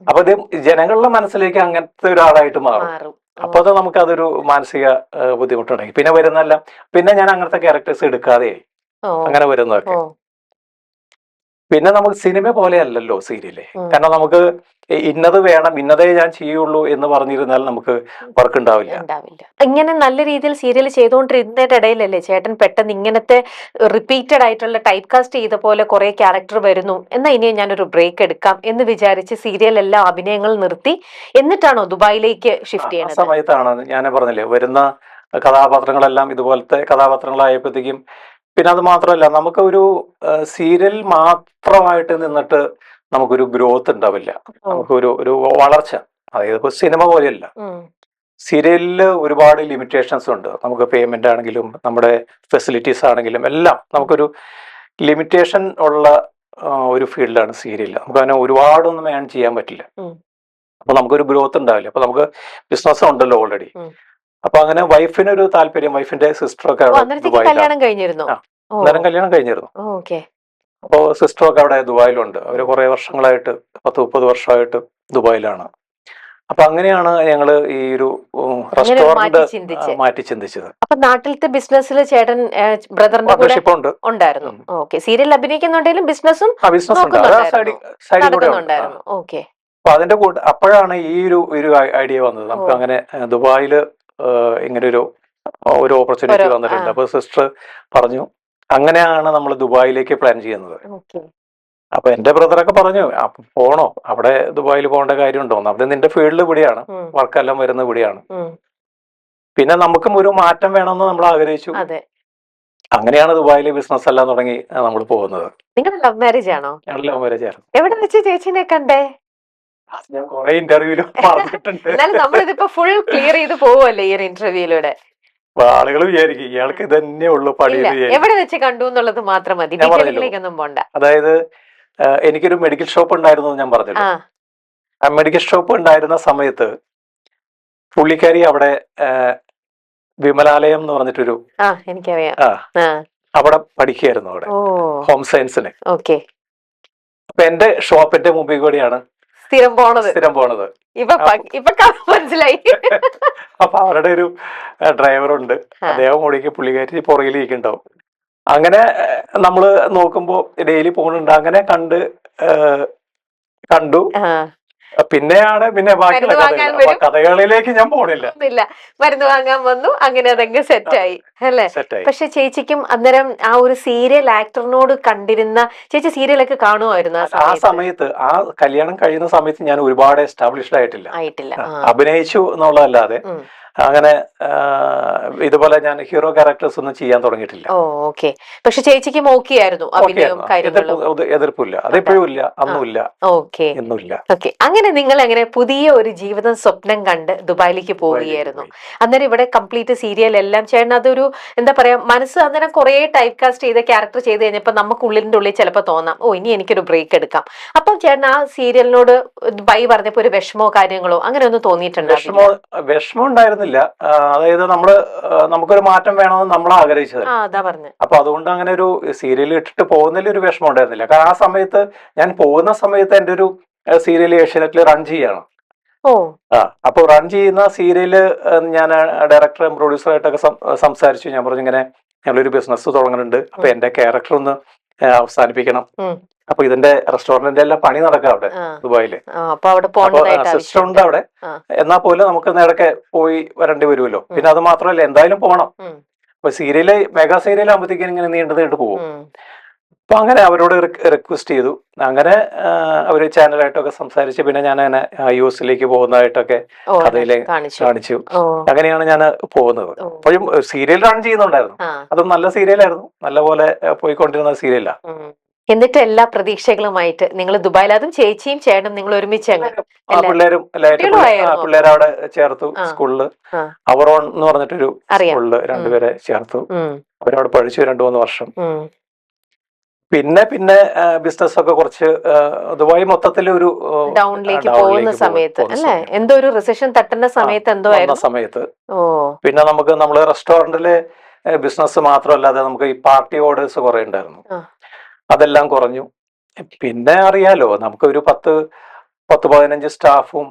അപ്പൊ ഇത് ജനങ്ങളുടെ മനസ്സിലേക്ക് അങ്ങനത്തെ ഒരാളായിട്ട് മാറും. അപ്പൊ അത് നമുക്ക് അതൊരു മാനസിക ബുദ്ധിമുട്ടുണ്ടായി. പിന്നെ വരുന്നതെല്ലാം പിന്നെ ഞാൻ അങ്ങനത്തെ ക്യാരക്ടേഴ്സ് എടുക്കാതെയായി. അങ്ങനെ വരുന്നതൊക്കെ പിന്നെ നമുക്ക് സിനിമ പോലെയല്ലല്ലോ സീരിയല്. കാരണം നമുക്ക് ഇന്നത് വേണം, ഇന്നതേ ഞാൻ ചെയ്യുള്ളൂ എന്ന് പറഞ്ഞിരുന്നാൽ നമുക്ക് വർക്ക് ഉണ്ടാവില്ല. ഇങ്ങനെ നല്ല രീതിയിൽ സീരിയൽ ചെയ്തുകൊണ്ടിരുന്നതിന്റെ ഇടയിലല്ലേ ചേട്ടൻ പെട്ടെന്ന് ഇങ്ങനത്തെ റിപ്പീറ്റഡ് ആയിട്ടുള്ള ടൈപ്പ് കാസ്റ്റ് ചെയ്ത പോലെ കുറെ ക്യാരക്ടർ വരുന്നു, എന്നാ ഇനി ഞാനൊരു ബ്രേക്ക് എടുക്കാം എന്ന് വിചാരിച്ച് സീരിയൽ എല്ലാം അഭിനയങ്ങൾ നിർത്തി എന്നിട്ടാണോ ദുബായിലേക്ക് ഷിഫ്റ്റ് ആ ചെയ്യുന്നത്? സമയത്താണ് ഞാൻ പറഞ്ഞില്ലേ, വരുന്ന കഥാപാത്രങ്ങളെല്ലാം ഇതുപോലത്തെ കഥാപാത്രങ്ങളായപ്പോഴത്തേക്കും. പിന്നെ അത് മാത്രമല്ല, നമുക്ക് ഒരു സീരിയൽ മാത്രമായിട്ട് നിന്നിട്ട് നമുക്കൊരു ഗ്രോത്ത് ഉണ്ടാവില്ല, നമുക്കൊരു വളർച്ച. അതായത് ഇപ്പൊ സിനിമ പോലെയല്ല, സീരിയലിൽ ഒരുപാട് ലിമിറ്റേഷൻസ് ഉണ്ട്. നമുക്ക് പേയ്മെന്റ് ആണെങ്കിലും നമ്മുടെ ഫെസിലിറ്റീസ് ആണെങ്കിലും എല്ലാം നമുക്കൊരു ലിമിറ്റേഷൻ ഉള്ള ഒരു ഫീൽഡാണ് സീരിയൽ. നമുക്ക് അങ്ങനെ ഒരുപാടൊന്നും ഏൺ ചെയ്യാൻ പറ്റില്ല. അപ്പൊ നമുക്കൊരു ഗ്രോത്ത് ഉണ്ടാവില്ല. അപ്പൊ നമുക്ക് ബിസിനസ് ഉണ്ടല്ലോ ഓൾറെഡി. അപ്പൊ അങ്ങനെ വൈഫിനൊരു താല്പര്യം, വൈഫിന്റെ സിസ്റ്ററൊക്കെ കല്യാണം കഴിഞ്ഞിരുന്നു. അന്നേരം കല്യാണം കഴിഞ്ഞിരുന്നു. അപ്പോ സിസ്റ്ററൊക്കെ അവിടെ ദുബായിലുണ്ട്. അവര് കുറെ വർഷങ്ങളായിട്ട് 10-30 വർഷമായിട്ട് ദുബായിലാണ്. അപ്പൊ അങ്ങനെയാണ് ഞങ്ങള് ഈ ഒരു റെസ്റ്റോറന്റ് മാറ്റി ചിന്തിച്ചത്. അപ്പൊ നാട്ടിലത്തെ ബിസിനസ്സിൽ ചേട്ടൻ ബ്രദറിന്റെ കൂടെ ഉണ്ടായിരുന്നു. ഓക്കെ. സീരിയൽ അഭിനയിക്കുന്നുണ്ടെങ്കിലും ബിസിനസ്സും നടക്കുന്നുണ്ടായിരുന്നു. ഓക്കെ. അപ്പൊ അതിന്റെ കൂടെ അപ്പോഴാണ് ഈ ഒരു ഐഡിയ വന്നത്. നമുക്ക് അങ്ങനെ ദുബായില് ഇങ്ങനെ ഒരു ഓപ്പർച്യൂണിറ്റി വന്നിട്ടുണ്ട്. അപ്പൊ സിസ്റ്റർ പറഞ്ഞു, അങ്ങനെയാണ് നമ്മൾ ദുബായിലേക്ക് പ്ലാൻ ചെയ്യുന്നത്. അപ്പൊ എന്റെ ബ്രദറൊക്കെ പറഞ്ഞു, പോണോ അവിടെ, ദുബായിൽ പോകേണ്ട കാര്യമുണ്ടോ? അവിടെ നിന്റെ ഫീൽഡ് ഇവിടെയാണ്, വർക്കെല്ലാം വരുന്നത് ഇവിടെയാണ്. പിന്നെ നമുക്കും ഒരു മാറ്റം വേണമെന്ന് നമ്മൾ ആഗ്രഹിച്ചു. അങ്ങനെയാണ് ദുബായിലെ ബിസിനസ് എല്ലാം തുടങ്ങി നമ്മൾ പോകുന്നത്. നിങ്ങളുടെ ലവ് മാരേജ് ആണോ? ഞങ്ങൾ ലവ് മാരേജ് ആയിരുന്നു. എവിടെ വെച്ച് ചേച്ചിനെ കണ്ടേ? ഞാൻ കുറെ ഇന്റർവ്യൂല് പറഞ്ഞിട്ടുണ്ട്. എന്നാലും നമ്മളിതിപ്പോ ഫുൾ ക്ലിയർ ചെയ്ത് പോവല്ലേ ഈ ഒരു ഇന്റർവ്യൂയിലൂടെ? ആളുകൾ വിചാരിക്കും ഇയാൾക്ക് ഇതന്നെ ഉള്ളു പണി. എവിടെ വെച്ച് കണ്ടു എന്നുള്ളത് മാത്രം മതി, ഡീറ്റെയിലേക്കൊന്നും പോണ്ട. അതായത് എനിക്കൊരു മെഡിക്കൽ ഷോപ്പ് ഉണ്ടായിരുന്നു ഞാൻ പറഞ്ഞല്ലോ. ആ മെഡിക്കൽ ഷോപ്പ് ഉണ്ടായിരുന്ന സമയത്ത് പുള്ളിക്കാരി അവിടെ വിമലാലയം എന്ന് പറഞ്ഞിട്ടൊരു എനിക്കറിയാം, അവിടെ പഠിക്കുകയായിരുന്നു, അവിടെ ഹോം സയൻസിന്. അപ്പൊ എന്റെ ഷോപ്പിന്റെ മുമ്പിൽ കൂടിയാണ് സ്ഥിരം പോണത്. മനസ്സിലായി. അപ്പൊ അവരുടെ ഒരു ഡ്രൈവറുണ്ട്, അദ്ദേഹം ഓടിക്ക് പുള്ളിക്കാരി പുറകിലിരിക്കുന്നുണ്ടാവും. അങ്ങനെ നമ്മള് നോക്കുമ്പോ ഡെയിലി പോകുന്നുണ്ട്. അങ്ങനെ കണ്ടു. പിന്നെയാണ് ബാക്കിയുള്ള കഥകളിലേക്ക് ഞാൻ പോണില്ല. മരുന്ന് വാങ്ങാൻ വന്നു, അങ്ങനെ അതങ്ങ് സെറ്റായി അല്ലേ? പക്ഷെ ചേച്ചിക്കും അന്നേരം ആ ഒരു സീരിയൽ ആക്ടറിനോട് കണ്ടിരുന്ന, ചേച്ചി സീരിയലൊക്കെ കാണുമായിരുന്നു ആ സമയത്ത്? ആ കല്യാണം കഴിയുന്ന സമയത്ത് ഞാൻ ഒരുപാട് എസ്റ്റാബ്ലിഷ്ഡ് ആയിട്ടില്ല. അഭിനയിച്ചു എന്നുള്ളതല്ലാതെ അങ്ങനെ ഇതുപോലെ ഞാൻ ഹീറോ ക്യാരക്ടേഴ്സ് ഒന്നും ചെയ്യാൻ തുടങ്ങിയിട്ടില്ല. ഓക്കെ. പക്ഷെ ചേച്ചിക്കും ഓക്കെ ആയിരുന്നു അഭിനയവും കാര്യങ്ങളും? എതിർപ്പില്ല, അതെപ്പോഴും ഇല്ല, അന്നുമില്ല, എന്നുമില്ല. ഓക്കെ. അങ്ങനെ നിങ്ങൾ അങ്ങനെ പുതിയ ഒരു ജീവിതം സ്വപ്നം കണ്ട് ദുബായിലേക്ക് പോവുകയായിരുന്നു. അന്നേരം ഇവിടെ കംപ്ലീറ്റ് സീരിയൽ എല്ലാം ചേട്ടൻ അതൊരു എന്താ പറയാ, മനസ്സ് അന്നേരം കുറെ ടൈപ്പ് കാസ്റ്റ് ചെയ്ത ക്യാരക്ടർ ചെയ്ത് കഴിഞ്ഞപ്പോ നമുക്ക് ഉള്ളിൽ ചിലപ്പോ തോന്നാം, ഇനി എനിക്കൊരു ബ്രേക്ക് എടുക്കാം. അപ്പം ചേട്ടൻ ആ സീരിയലിനോട് ബൈ പറഞ്ഞപ്പോ ഒരു വിഷമോ കാര്യങ്ങളോ അങ്ങനെ ഒന്നും തോന്നിയിട്ടുണ്ടോ? വിഷമം ഉണ്ടായിരുന്നില്ല. അതായത് നമുക്കൊരു മാറ്റം വേണമെന്ന് നമ്മൾ ആഗ്രഹിച്ചത്. അപ്പൊ അതുകൊണ്ട് അങ്ങനെ ഒരു സീരിയൽ ഇട്ടിട്ട് പോകുന്നതിൽ ഒരു വിഷമം ഉണ്ടായിരുന്നില്ല. കാരണം ആ സമയത്ത് ഞാൻ പോകുന്ന സമയത്ത് എന്റെ ഒരു സീരിയൽ ഏഷ്യാനെറ്റിൽ റൺ ചെയ്യാണ്. അപ്പൊ റൺ ചെയ്യുന്ന സീരിയല് ഞാൻ ഡയറക്ടറും പ്രൊഡ്യൂസറായിട്ടൊക്കെ സംസാരിച്ചു. ഞാൻ പറഞ്ഞു, ഇങ്ങനെ ഞങ്ങളൊരു ബിസിനസ് തുടങ്ങുന്നുണ്ട്, അപ്പൊ എന്റെ ക്യാരക്ടർ ഒന്ന് അവസാനിപ്പിക്കണം. അപ്പൊ ഇതിന്റെ റെസ്റ്റോറന്റിന്റെ എല്ലാം പണി നടക്കാം അവിടെ ദുബായില്. സിസ്റ്റർ ഉണ്ട് അവിടെ. എന്നാൽ പോലും നമുക്ക് നേരൊക്കെ പോയി വരേണ്ടി വരുമല്ലോ. പിന്നെ അത് മാത്രമല്ല, എന്തായാലും പോകണം. അപ്പൊ മെഗാ സീരിയൽ ആകുമ്പോഴത്തേക്കും ഇങ്ങനെ നീണ്ടു പോകും. അപ്പൊ അങ്ങനെ അവരോട് റിക്വസ്റ്റ് ചെയ്തു. അങ്ങനെ അവര് ചാനലായിട്ടൊക്കെ സംസാരിച്ച് പിന്നെ ഞാൻ അങ്ങനെ US പോകുന്നതായിട്ടൊക്കെ ഓ കഥയിലെ കാണിച്ചു. കാണിച്ചു. ഓ അങ്ങനെയാണ് ഞാൻ പോകുന്നത്. ഓ അപ്പോഴും സീരിയൽ റൺ ചെയ്യുന്നുണ്ടായിരുന്നു. ആ അതും നല്ല സീരിയലായിരുന്നു, നല്ലപോലെ പോയിക്കൊണ്ടിരുന്ന സീരിയലാ. ഉം. എന്നിട്ട് എല്ലാ പ്രതീക്ഷകളുമായിട്ട് നിങ്ങൾ ദുബായിൽ, അതും ചേച്ചിയും ചേട്ടനും നിങ്ങൾ ഒരുമിച്ച് അങ്ങ് ആ എല്ലാ പിള്ളേരും കുട്ടികളും ആയിരുന്നു പിള്ളേരെ അവിടെ ചേർത്തു ആ സ്കൂളില്. ആ അവറോൺ എന്ന് പറഞ്ഞിട്ടൊരു അറിയാം. സ്കൂളില് ഉം, രണ്ടുപേരെ ചേർത്തു. ഉം, അവരവിടെ പഠിച്ചു 2-3 വർഷം. ഉം. പിന്നെ ബിസിനസ് ഒക്കെ കുറച്ച് ദുബായ് മൊത്തത്തിൽ ഒരു ഡൗണിലേക്ക് പോകുന്ന ഡൗണിലേക്ക് സമയത്ത് പോകുന്ന അല്ലേ, സമയം എന്തോ ഒരു റിസഷൻ തട്ടുന്ന സമയത്ത് എന്തോ വന്ന ആയിരുന്നു. സമയത്ത് ഓ പിന്നെ നമ്മള് റെസ്റ്റോറന്റിലെ ബിസിനസ് മാത്രമല്ലാതെ നമുക്ക് ഈ പാർട്ടി ഓർഡേഴ്സ് കുറെ ഉണ്ടായിരുന്നു. ആ അതെല്ലാം കുറഞ്ഞു. പിന്നെ അറിയാലോ, നമുക്ക് ഒരു 10-15 സ്റ്റാഫും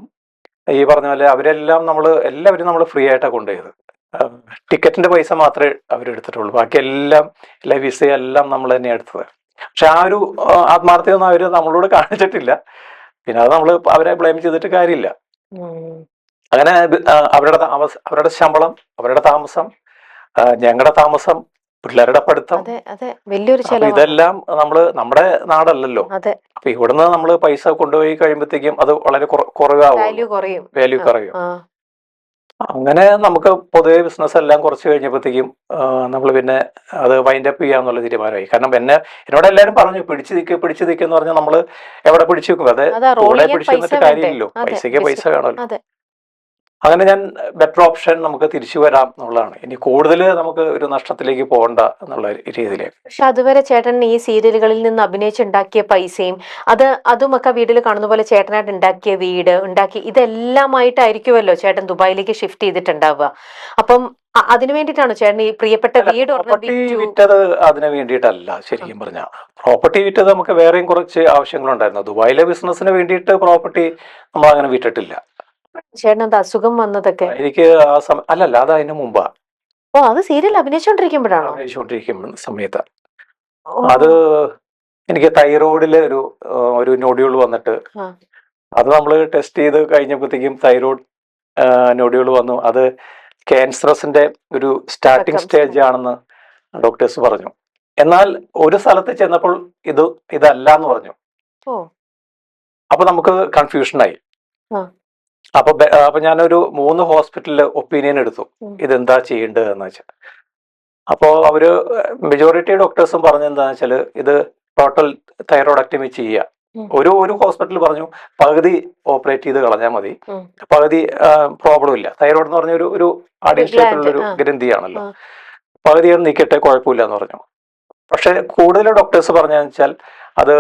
ഈ പറഞ്ഞ പോലെ എല്ലാവരും നമ്മൾ ഫ്രീ ആയിട്ടാണ് കൊണ്ടുപോയത്. ടിക്കറ്റിന്റെ പൈസ മാത്രമേ അവരെടുത്തിട്ടുള്ളൂ, ബാക്കി എല്ലാം വിസ എല്ലാം നമ്മൾ തന്നെ എടുത്തത്. പക്ഷെ ആ ഒരു ആത്മാർത്ഥ്യമൊന്നും അവര് നമ്മളോട് കാണിച്ചിട്ടില്ല. പിന്നെ അത് നമ്മൾ അവരെ ബ്ലെയിം ചെയ്തിട്ട് കാര്യമില്ല. ഉം. അങ്ങനെ അവരുടെ ശമ്പളം, അവരുടെ താമസം, ഞങ്ങളുടെ താമസം, പിള്ളേരുടെ പഠിത്തം, അതെ അതെ, വലിയൊരു അപ്പൊ ചെലവാണ്. ഇതെല്ലാം നമ്മുടെ നാടല്ലല്ലോ. അതെ, അപ്പൊ ഇവിടുന്ന് നമ്മൾ പൈസ കൊണ്ടുപോയി കഴിയുമ്പോഴത്തേക്കും അത് വളരെ കുറവാകും, വാല്യൂ കുറയും. വാല്യൂ ആ കുറയും. ആ അങ്ങനെ നമുക്ക് പൊതുവെ ബിസിനസ് എല്ലാം കുറച്ച് കഴിഞ്ഞപ്പോഴത്തേക്കും നമ്മൾ പിന്നെ അത് വൈൻഡ് അപ്പ് ചെയ്യാന്നുള്ള തീരുമാനമായി. കാരണം എന്നോട് എല്ലാവരും പറഞ്ഞു പിടിച്ചു നിൽക്കെന്ന് പറഞ്ഞാൽ നമ്മൾ എവിടെ പിടിച്ചു നിൽക്കും, അത് അതാ റോൾ കൂടെ ചെയ്യാൻ പിടിച്ചു പൈസ നിന്നിട്ട് വേണ്ടേ. കാര്യമില്ലല്ലോ, അതെ, പൈസയ്ക്ക് പൈസ വേണമല്ലോ. അതെ. അങ്ങനെ ഞാൻ ബെറ്റർ ഓപ്ഷൻ നമുക്ക് തിരിച്ചു വരാം എന്നുള്ളതാണ്. ഇനി കൂടുതൽ നമുക്ക് ഒരു നഷ്ടത്തിലേക്ക് പോകണ്ട എന്നുള്ള രീതിയിലേക്ക്. പക്ഷെ അതുവരെ ചേട്ടൻ ഈ സീരിയലുകളിൽ നിന്ന് അഭിനയിച്ചുണ്ടാക്കിയ പൈസയും അതുമൊക്കെ വീട്ടിൽ കാണുന്ന പോലെ ചേട്ടനായിട്ട് ഉണ്ടാക്കിയ വീട് ഉണ്ടാക്കി ഇതെല്ലാമായിട്ടായിരിക്കുമല്ലോ ചേട്ടൻ ദുബായിലേക്ക് ഷിഫ്റ്റ് ചെയ്തിട്ടുണ്ടാവുക. അപ്പം അതിനു വേണ്ടിയിട്ടാണോ ചേട്ടൻ ഈ പ്രിയപ്പെട്ട വീട് ഒരെണ്ണം പ്രോപ്പർട്ടി വിറ്റു? വിറ്റത് അതിന് വേണ്ടിയിട്ടല്ല ശരിക്കും പറഞ്ഞ. പ്രോപ്പർട്ടി വിറ്റത് നമുക്ക് വേറെയും കുറച്ച് ആവശ്യങ്ങളുണ്ടായിരുന്നു. ദുബായിലെ ബിസിനസ്സിന് വേണ്ടിയിട്ട് പ്രോപ്പർട്ടി നമ്മൾ അങ്ങനെ വിറ്റിട്ടില്ല. ചേട്ടൻ അത് അസുഖം വന്നതൊക്കെ? എനിക്ക് ആ അല്ലല്ല, അത് അതിന് മുമ്പാ. ഓ, അത് സീരിയൽ അഭിനയിച്ചോണ്ടിരിക്കുമ്പോഴാണോ? അഭിനയിച്ചുകൊണ്ടിരിക്കുന്ന സമയത്ത് ഓ അത് എനിക്ക് തൈറോയിഡില് ഒരു നൊഡ്യൂൾ വന്നിട്ട് ആ അത് നമ്മൾ ടെസ്റ്റ് ചെയ്ത് കഴിഞ്ഞപ്പോഴത്തേക്കും തൈറോയ്ഡ് നൊഡ്യൂൾ വന്നു. അത് ക്യാൻസറസിന്റെ ഒരു സ്റ്റാർട്ടിംഗ് സ്റ്റേജ് ആണെന്ന് ഡോക്ടേഴ്സ് പറഞ്ഞു. എന്നാൽ ഒരു സ്ഥലത്ത് ചെന്നപ്പോൾ ഇതല്ല എന്ന് പറഞ്ഞു. ഓ അപ്പൊ നമുക്ക് കൺഫ്യൂഷനായി. ആ അപ്പൊ ഞാനൊരു 3 ഹോസ്പിറ്റലിൽ ഒപ്പീനിയൻ എടുത്തു, ഇതെന്താ ചെയ്യേണ്ടത് എന്ന് വെച്ചാൽ. അപ്പോൾ അവര് മെജോറിറ്റി ഡോക്ടേഴ്സും പറഞ്ഞെന്താന്ന് വെച്ചാൽ ഇത് ടോട്ടൽ തൈറോയിഡക്ടമി ചെയ്യുക. ഒരു ഹോസ്പിറ്റൽ പറഞ്ഞു പകുതി ഓപ്പറേറ്റ് ചെയ്ത് കളഞ്ഞാൽ മതി, പകുതി പ്രോബ്ലം ഇല്ല. തൈറോയ്ഡ് എന്ന് പറഞ്ഞ ഒരു അഡീഷണൽ ആയിട്ടുള്ള ഒരു ഗ്രന്ഥിയാണല്ലോ, പകുതി നീക്കട്ടെ കുഴപ്പമില്ല എന്ന് പറഞ്ഞു. പക്ഷെ കൂടുതൽ ഡോക്ടേഴ്സ് പറഞ്ഞതെന്ന് വെച്ചാൽ അത്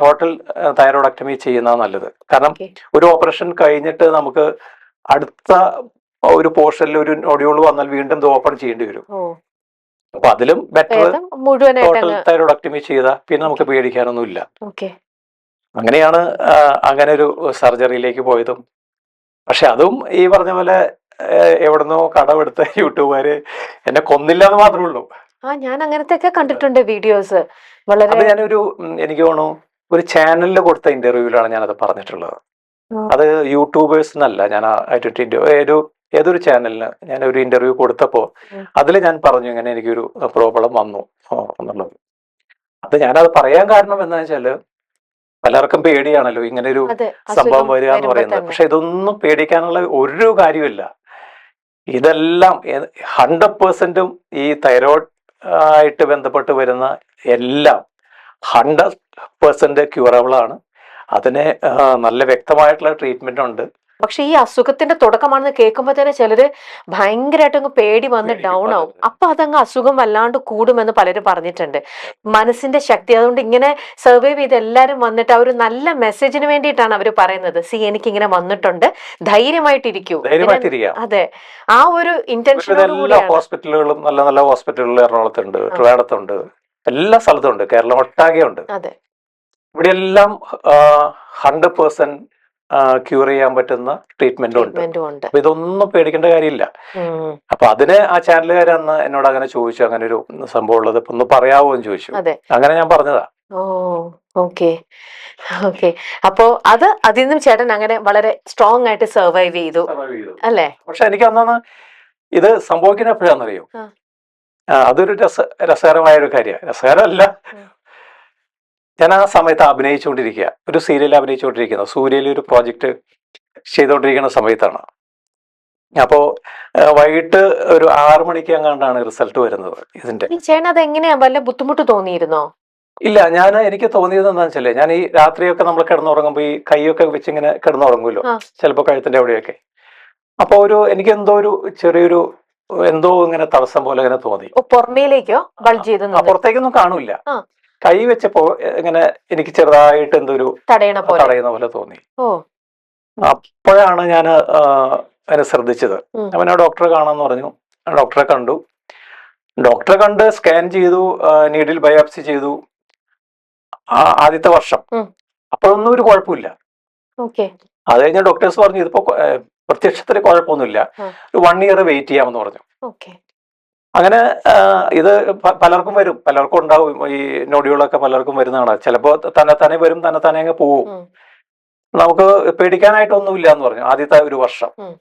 ടോട്ടൽ തൈറോയിഡക്ടമി ചെയ്യുന്നതാണ് നല്ലത്. കാരണം ഒരു ഓപ്പറേഷൻ കഴിഞ്ഞിട്ട് നമുക്ക് അടുത്ത ഒരു പോർഷനിൽ ഒരു നൊഡ്യൂൾ വന്നാൽ വീണ്ടും ഇത് ഓപ്പൺ ചെയ്യേണ്ടി വരും. അപ്പൊ അതിലും ബെറ്റർ ടോട്ടൽ തൈറോയിഡക്ടമി ചെയ്താൽ പിന്നെ നമുക്ക് പേടിക്കാനൊന്നുമില്ല. അങ്ങനെയാണ് അങ്ങനെ ഒരു സർജറിയിലേക്ക് പോയതും. പക്ഷെ അതും ഈ പറഞ്ഞ പോലെ എവിടുന്നോ കടമെടുത്ത യൂട്യൂബുകാര് എന്നെ കൊന്നില്ല എന്ന് മാത്രമേ ഉള്ളൂ. ഞാൻ അങ്ങനത്തെ ഒക്കെ കണ്ടിട്ടുണ്ട് വീഡിയോസ്. അത് എനിക്ക് തോന്നുന്നു ഒരു ചാനലിൽ കൊടുത്ത ഇന്റർവ്യൂവിലാണ് ഞാനത് പറഞ്ഞിട്ടുള്ളത്. അത് യൂട്യൂബേഴ്സിനല്ല. ഞാൻ ഏതൊരു ചാനലിന് ഞാൻ ഒരു ഇന്റർവ്യൂ കൊടുത്തപ്പോ അതിൽ ഞാൻ പറഞ്ഞു ഇങ്ങനെ എനിക്കൊരു പ്രോബ്ലം വന്നു എന്നുള്ളത്. അത് ഞാനത് പറയാൻ കാരണം എന്താണെന്ന് വെച്ചാല് പലർക്കും പേടിയാണല്ലോ ഇങ്ങനെ ഒരു സംഭവം വരിക എന്ന് പറയുന്നത്. പക്ഷെ ഇതൊന്നും പേടിക്കാനുള്ള ഒരു കാര്യമില്ല. ഇതെല്ലാം 100% ഈ തൈറോയ്ഡ് ആയിട്ട് ബന്ധപ്പെട്ട് വരുന്ന എല്ലാം 100% ക്യൂറബിൾ ആണ്. അതിന് നല്ല വ്യക്തമായിട്ടുള്ള ട്രീറ്റ്മെന്റ് ഉണ്ട്. പക്ഷെ ഈ അസുഖത്തിന്റെ തുടക്കമാണെന്ന് കേൾക്കുമ്പോൾ തന്നെ ചിലര് ഭയങ്കരമായിട്ട് അങ്ങ് പേടി വന്ന് ഡൗൺ ആവും. അപ്പൊ അതങ്ങ് അസുഖം വല്ലാണ്ട് കൂടുമെന്ന് പലരും പറഞ്ഞിട്ടുണ്ട്. മനസ്സിന്റെ ശക്തി, അതുകൊണ്ട് ഇങ്ങനെ സർവൈവ് ചെയ്ത് എല്ലാരും വന്നിട്ട് ആ ഒരു നല്ല മെസ്സേജിന് വേണ്ടിയിട്ടാണ് അവർ പറയുന്നത്. എനിക്ക് ഇങ്ങനെ വന്നിട്ടുണ്ട്, ധൈര്യമായിട്ടിരിക്കൂ. അതെ, ആ ഒരു ഇന്റൻഷനോട് കൂടിയാണ്. ഹോസ്പിറ്റലുകളും നല്ല നല്ല ഹോസ്പിറ്റലുകൾ എറണാകുളത്തുണ്ട്, ട്രിവാൻഡ്രത്തുണ്ട്, എല്ലാ സ്ഥലത്തും ഉണ്ട്, കേരളം ഒട്ടാകെ ഉണ്ട്. അതെ, ഇവിടെ എല്ലാം 100% ക്യൂർ ചെയ്യാൻ പറ്റുന്ന ട്രീറ്റ്മെന്റും ഉണ്ട്. അപ്പൊ ഇതൊന്നും പേടിക്കേണ്ട കാര്യമില്ല. അപ്പൊ അതിന് ആ ചാനലുകാരന്ന് എന്നോട് അങ്ങനെ ചോദിച്ചു, അങ്ങനെ ഒരു സംഭവം ഉള്ളത് ഇപ്പൊ ഒന്ന് പറയാവോ എന്ന് ചോദിച്ചു. അങ്ങനെ ഞാൻ പറഞ്ഞതാ. ഓക്കെ. അപ്പോ അതിൽ നിന്നും ചേട്ടൻ അങ്ങനെ വളരെ സ്ട്രോങ് ആയിട്ട് സർവൈവ് ചെയ്തു അല്ലേ? പക്ഷെ എനിക്ക് അന്നാണ് ഇത് സംഭവിക്കുന്ന എപ്പോഴാണെന്നറിയോ? അതൊരു രസകരമായ ഒരു കാര്യമാണ്. രസകരമല്ല, ഞാൻ ആ സമയത്ത് അഭിനയിച്ചുകൊണ്ടിരിക്കുക, ഒരു സീരിയൽ അഭിനയിച്ചുകൊണ്ടിരിക്കുന്നത്, സൂര്യയിൽ ഒരു പ്രോജക്റ്റ് ചെയ്തുകൊണ്ടിരിക്കുന്ന സമയത്താണ്. അപ്പോൾ വൈകിട്ട് ഒരു 6 മണിക്ക് എങ്ങാണ്ടാണ് റിസൾട്ട് വരുന്നത് ഇതിന്റെ. ഈ ചേട്ടൻ അത് എങ്ങനെയാ, വല്ല ബുദ്ധിമുട്ട് തോന്നിയിരുന്നോ? ഇല്ല, എനിക്ക് തോന്നിയത് എന്താണെന്ന് വെച്ചാല്, ഞാൻ ഈ രാത്രിയൊക്കെ നമ്മൾ കിടന്നുറങ്ങുമ്പോൾ ഈ കൈയൊക്കെ വെച്ച് ഇങ്ങനെ കിടന്നുറങ്ങുമല്ലോ, ആ. ചിലപ്പോൾ കഴുത്തിന്റെ അവിടെയൊക്കെ. അപ്പോൾ എനിക്ക് എന്തോ ഒരു ചെറിയൊരു എന്തോ ഇങ്ങനെ തടസ്സം പോലെ ഇങ്ങനെ തോന്നി. ഓ, പുറമേലേക്കോ ബൾജ് ചെയ്ത് നിന്ന്? പുറത്തേക്കൊന്നും കാണൂല, ആ. കൈ വെച്ചപ്പോ ഇങ്ങനെ എനിക്ക് ചെറുതായിട്ട് എന്തോ ഒരു തടയുന്ന പോലെ തോന്നി. ഓ. അപ്പോഴാണ് ഞാൻ അതിനെ ശ്രദ്ധിച്ചത്. ഉം. അവനെ ഡോക്ടറെ കാണാന്ന് പറഞ്ഞു. ഡോക്ടറെ കണ്ട് സ്കാൻ ചെയ്തു, നീഡിൽ ബയോപ്സി ചെയ്തു ആദ്യത്തെ വർഷം. ഉം. അപ്പോഴൊന്നും ഒരു കുഴപ്പമില്ല. ഓക്കെ. അത് കഴിഞ്ഞ ഡോക്ടേഴ്സ് പറഞ്ഞു ഇതിപ്പോ പ്രത്യക്ഷത്തിൽ കുഴപ്പമൊന്നുമില്ല, ആ. ഒരു 1 ഇയർ വെയിറ്റ് ചെയ്യാമെന്ന് പറഞ്ഞു. ഓക്കെ. അങ്ങനെ ഇത് പലർക്കും വരും, പലർക്കും ഉണ്ടാവും ഈ നൊടികളൊക്കെ, പലർക്കും വരുന്നതാണ്. ചിലപ്പോ തന്നെ വരും, തന്നെ അങ്ങ് പോവും. ഉം. നമുക്ക് പേടിക്കാനായിട്ടൊന്നുമില്ല എന്ന് പറഞ്ഞു ആദ്യത്തെ ഒരു വർഷം. ഉം.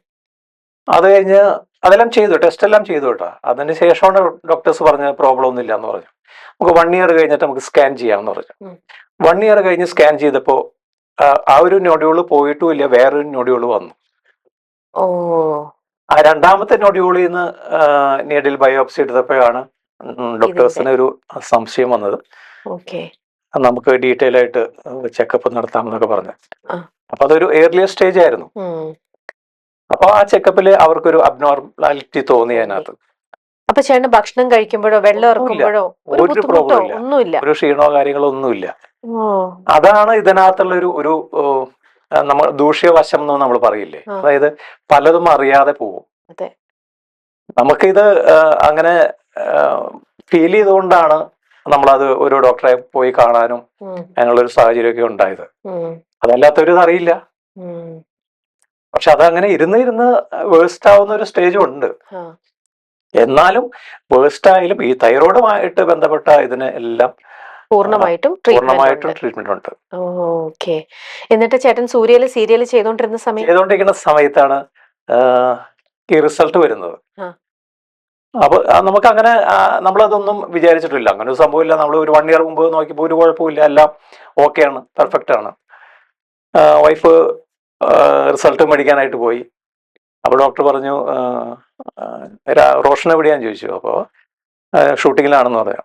അത് കഴിഞ്ഞ് അതെല്ലാം ചെയ്തു, ടെസ്റ്റ് എല്ലാം ചെയ്തു കേട്ടോ. അതിന് ശേഷമാണ് ഡോക്ടേഴ്സ് പറഞ്ഞ പ്രോബ്ലം ഒന്നും ഇല്ല എന്ന് പറഞ്ഞു. നമുക്ക് 1 ഇയർ കഴിഞ്ഞിട്ട് നമുക്ക് സ്കാൻ ചെയ്യാമെന്ന് പറഞ്ഞു. ഉം. 1 ഇയർ കഴിഞ്ഞ് സ്കാൻ ചെയ്തപ്പോ ആ ഒരു നൊഡ്യൂള് പോയിട്ടുമില്ല, വേറൊരു നൊഡ്യൂള് വന്നു. ഓ. ആ രണ്ടാമത്തെ നൊഡ്യൂളിൽ നിന്ന് നീഡിൽ ബയോപ്സി എടുത്തപ്പോഴാണ് ഡോക്ടേഴ്സിന് ഒരു സംശയം വന്നത്. ഓക്കെ. നമുക്ക് ഡീറ്റെയിൽ ആയിട്ട് ചെക്കപ്പ് നടത്താമെന്നൊക്കെ പറഞ്ഞു. ആ. അപ്പൊ അതൊരു ഏർലിയർ സ്റ്റേജ് ആയിരുന്നു. അപ്പൊ ആ ചെക്കപ്പിൽ അവർക്കൊരു അബ്നോർമാലിറ്റി തോന്നി അതിനകത്ത്. അപ്പൊ ചേട്ടന് ഭക്ഷണം കഴിക്കുമ്പോഴോ വെള്ളം ഇറക്കുമ്പോഴോ ഒരു ബുദ്ധിമുട്ടോ പ്രോബ്ലം ഒന്നുമില്ല? ഒരു ക്ഷീണോ കാര്യങ്ങളോ ഒന്നുമില്ല. ഓ. അതാണ് ഇതിനകത്തുള്ള ഒരു നമ്മൾ ദൂഷ്യവശം എന്ന് നമ്മൾ പറയില്ലേ, ആ. അതായത് പലതും അറിയാതെ പോകും. അതെ. നമുക്കിത് അങ്ങനെ ഫീൽ ചെയ്തുകൊണ്ടാണ് നമ്മളത് ഒരു ഡോക്ടറെ പോയി കാണാനും അതിനുള്ളൊരു സാഹചര്യമൊക്കെ ഉണ്ടായത്. അതല്ലാത്തവരിത് അറിയില്ല. പക്ഷെ അതങ്ങനെ ഇരുന്ന് വേഴ്സ്റ്റ് ആവുന്ന ഒരു സ്റ്റേജും ഉണ്ട്. എന്നാലും വേഴ്സ്റ്റ് ആയാലും ഈ തൈറോയിഡുമായിട്ട് ബന്ധപ്പെട്ട ഇതിന് എല്ലാം പൂർണ്ണമായിട്ടും ട്രീറ്റ്മെന്റ് ഉണ്ട്. ഓക്കെ. എന്നിട്ട് ചേട്ടൻ സീരിയൽ ചെയ്തോണ്ടിരിക്കുന്ന സമയത്താണ് ഈ റിസൾട്ട് വരുന്നത്. അപ്പൊ നമുക്ക് അങ്ങനെ നമ്മളതൊന്നും വിചാരിച്ചിട്ടില്ല, അങ്ങനെ ഒരു സംഭവമില്ല. നമ്മൾ ഒരു 1 ഇയർ മുമ്പ് നോക്കിയപ്പോൾ ഒരു കുഴപ്പമില്ല, എല്ലാം ഓക്കെയാണ്, പെർഫെക്റ്റ് ആണ്. വൈഫ് റിസൾട്ട് മേടിക്കാനായിട്ട് പോയി. അപ്പോൾ ഡോക്ടർ പറഞ്ഞു റോഷൻ എവിടെയാന്ന് ചോദിച്ചു. അപ്പോൾ ഷൂട്ടിങ്ങിലാണെന്ന് പറഞ്ഞു.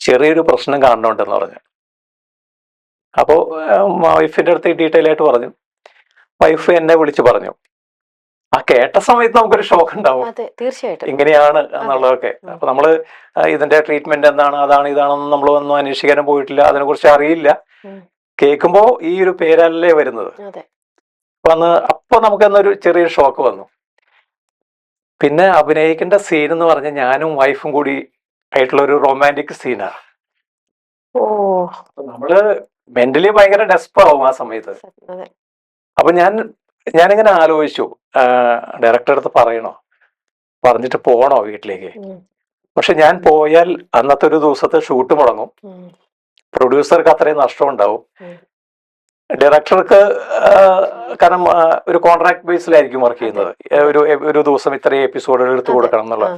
ചെറിയൊരു പ്രശ്നം കാണുന്നുണ്ടെന്ന് പറഞ്ഞു. അപ്പോൾ വൈഫിന്റെ അടുത്ത് ഡീറ്റെയിൽ ആയിട്ട് പറഞ്ഞു. വൈഫ് എന്നെ വിളിച്ചു പറഞ്ഞു. ആ കേട്ട സമയത്ത് നമുക്കൊരു ഷോക്ക് ഉണ്ടാവും, തീർച്ചയായിട്ടും ഇങ്ങനെയാണ് എന്നുള്ളതൊക്കെ. അപ്പൊ നമ്മള് ഇതിന്റെ ട്രീറ്റ്മെന്റ് എന്താണ്, അതാണ് ഇതാണെന്ന് നമ്മളൊന്നും അന്വേഷിക്കാനും പോയിട്ടില്ല, അതിനെ കുറിച്ച് അറിയില്ല. കേൾക്കുമ്പോ ഈ ഒരു പേരല്ലേ വരുന്നത്. അപ്പൊ നമുക്ക് എന്നൊരു ചെറിയൊരു ഷോക്ക് വന്നു. പിന്നെ അഭിനയിക്കേണ്ട സീൻ എന്ന് പറഞ്ഞാൽ ഞാനും വൈഫും കൂടി ആയിട്ടുള്ള ഒരു റൊമാൻറ്റിക് സീനാണ്. നമ്മള് മെന്റലി ഭയങ്കര ഡെസ്പാവും ആ സമയത്ത്. അപ്പൊ ഞാനിങ്ങനെ ആലോചിച്ചു, ഡയറക്ടറെ അടുത്ത് പറയണോ, പറഞ്ഞിട്ട് പോണോ വീട്ടിലേക്ക്. പക്ഷെ ഞാൻ പോയാൽ അന്നത്തെ ഒരു ദിവസത്തെ ഷൂട്ട് മുടങ്ങും, പ്രൊഡ്യൂസർക്ക് അത്രയും നഷ്ടം ഉണ്ടാവും, ഡയറക്ടർക്ക് കാരണം ഒരു കോൺട്രാക്ട് ബേസിലായിരിക്കും വർക്ക് ചെയ്യുന്നത്. ഒരു ദിവസം ഇത്രയും എപ്പിസോഡുകൾ എടുത്തു കൊടുക്കണം എന്നുള്ളത്.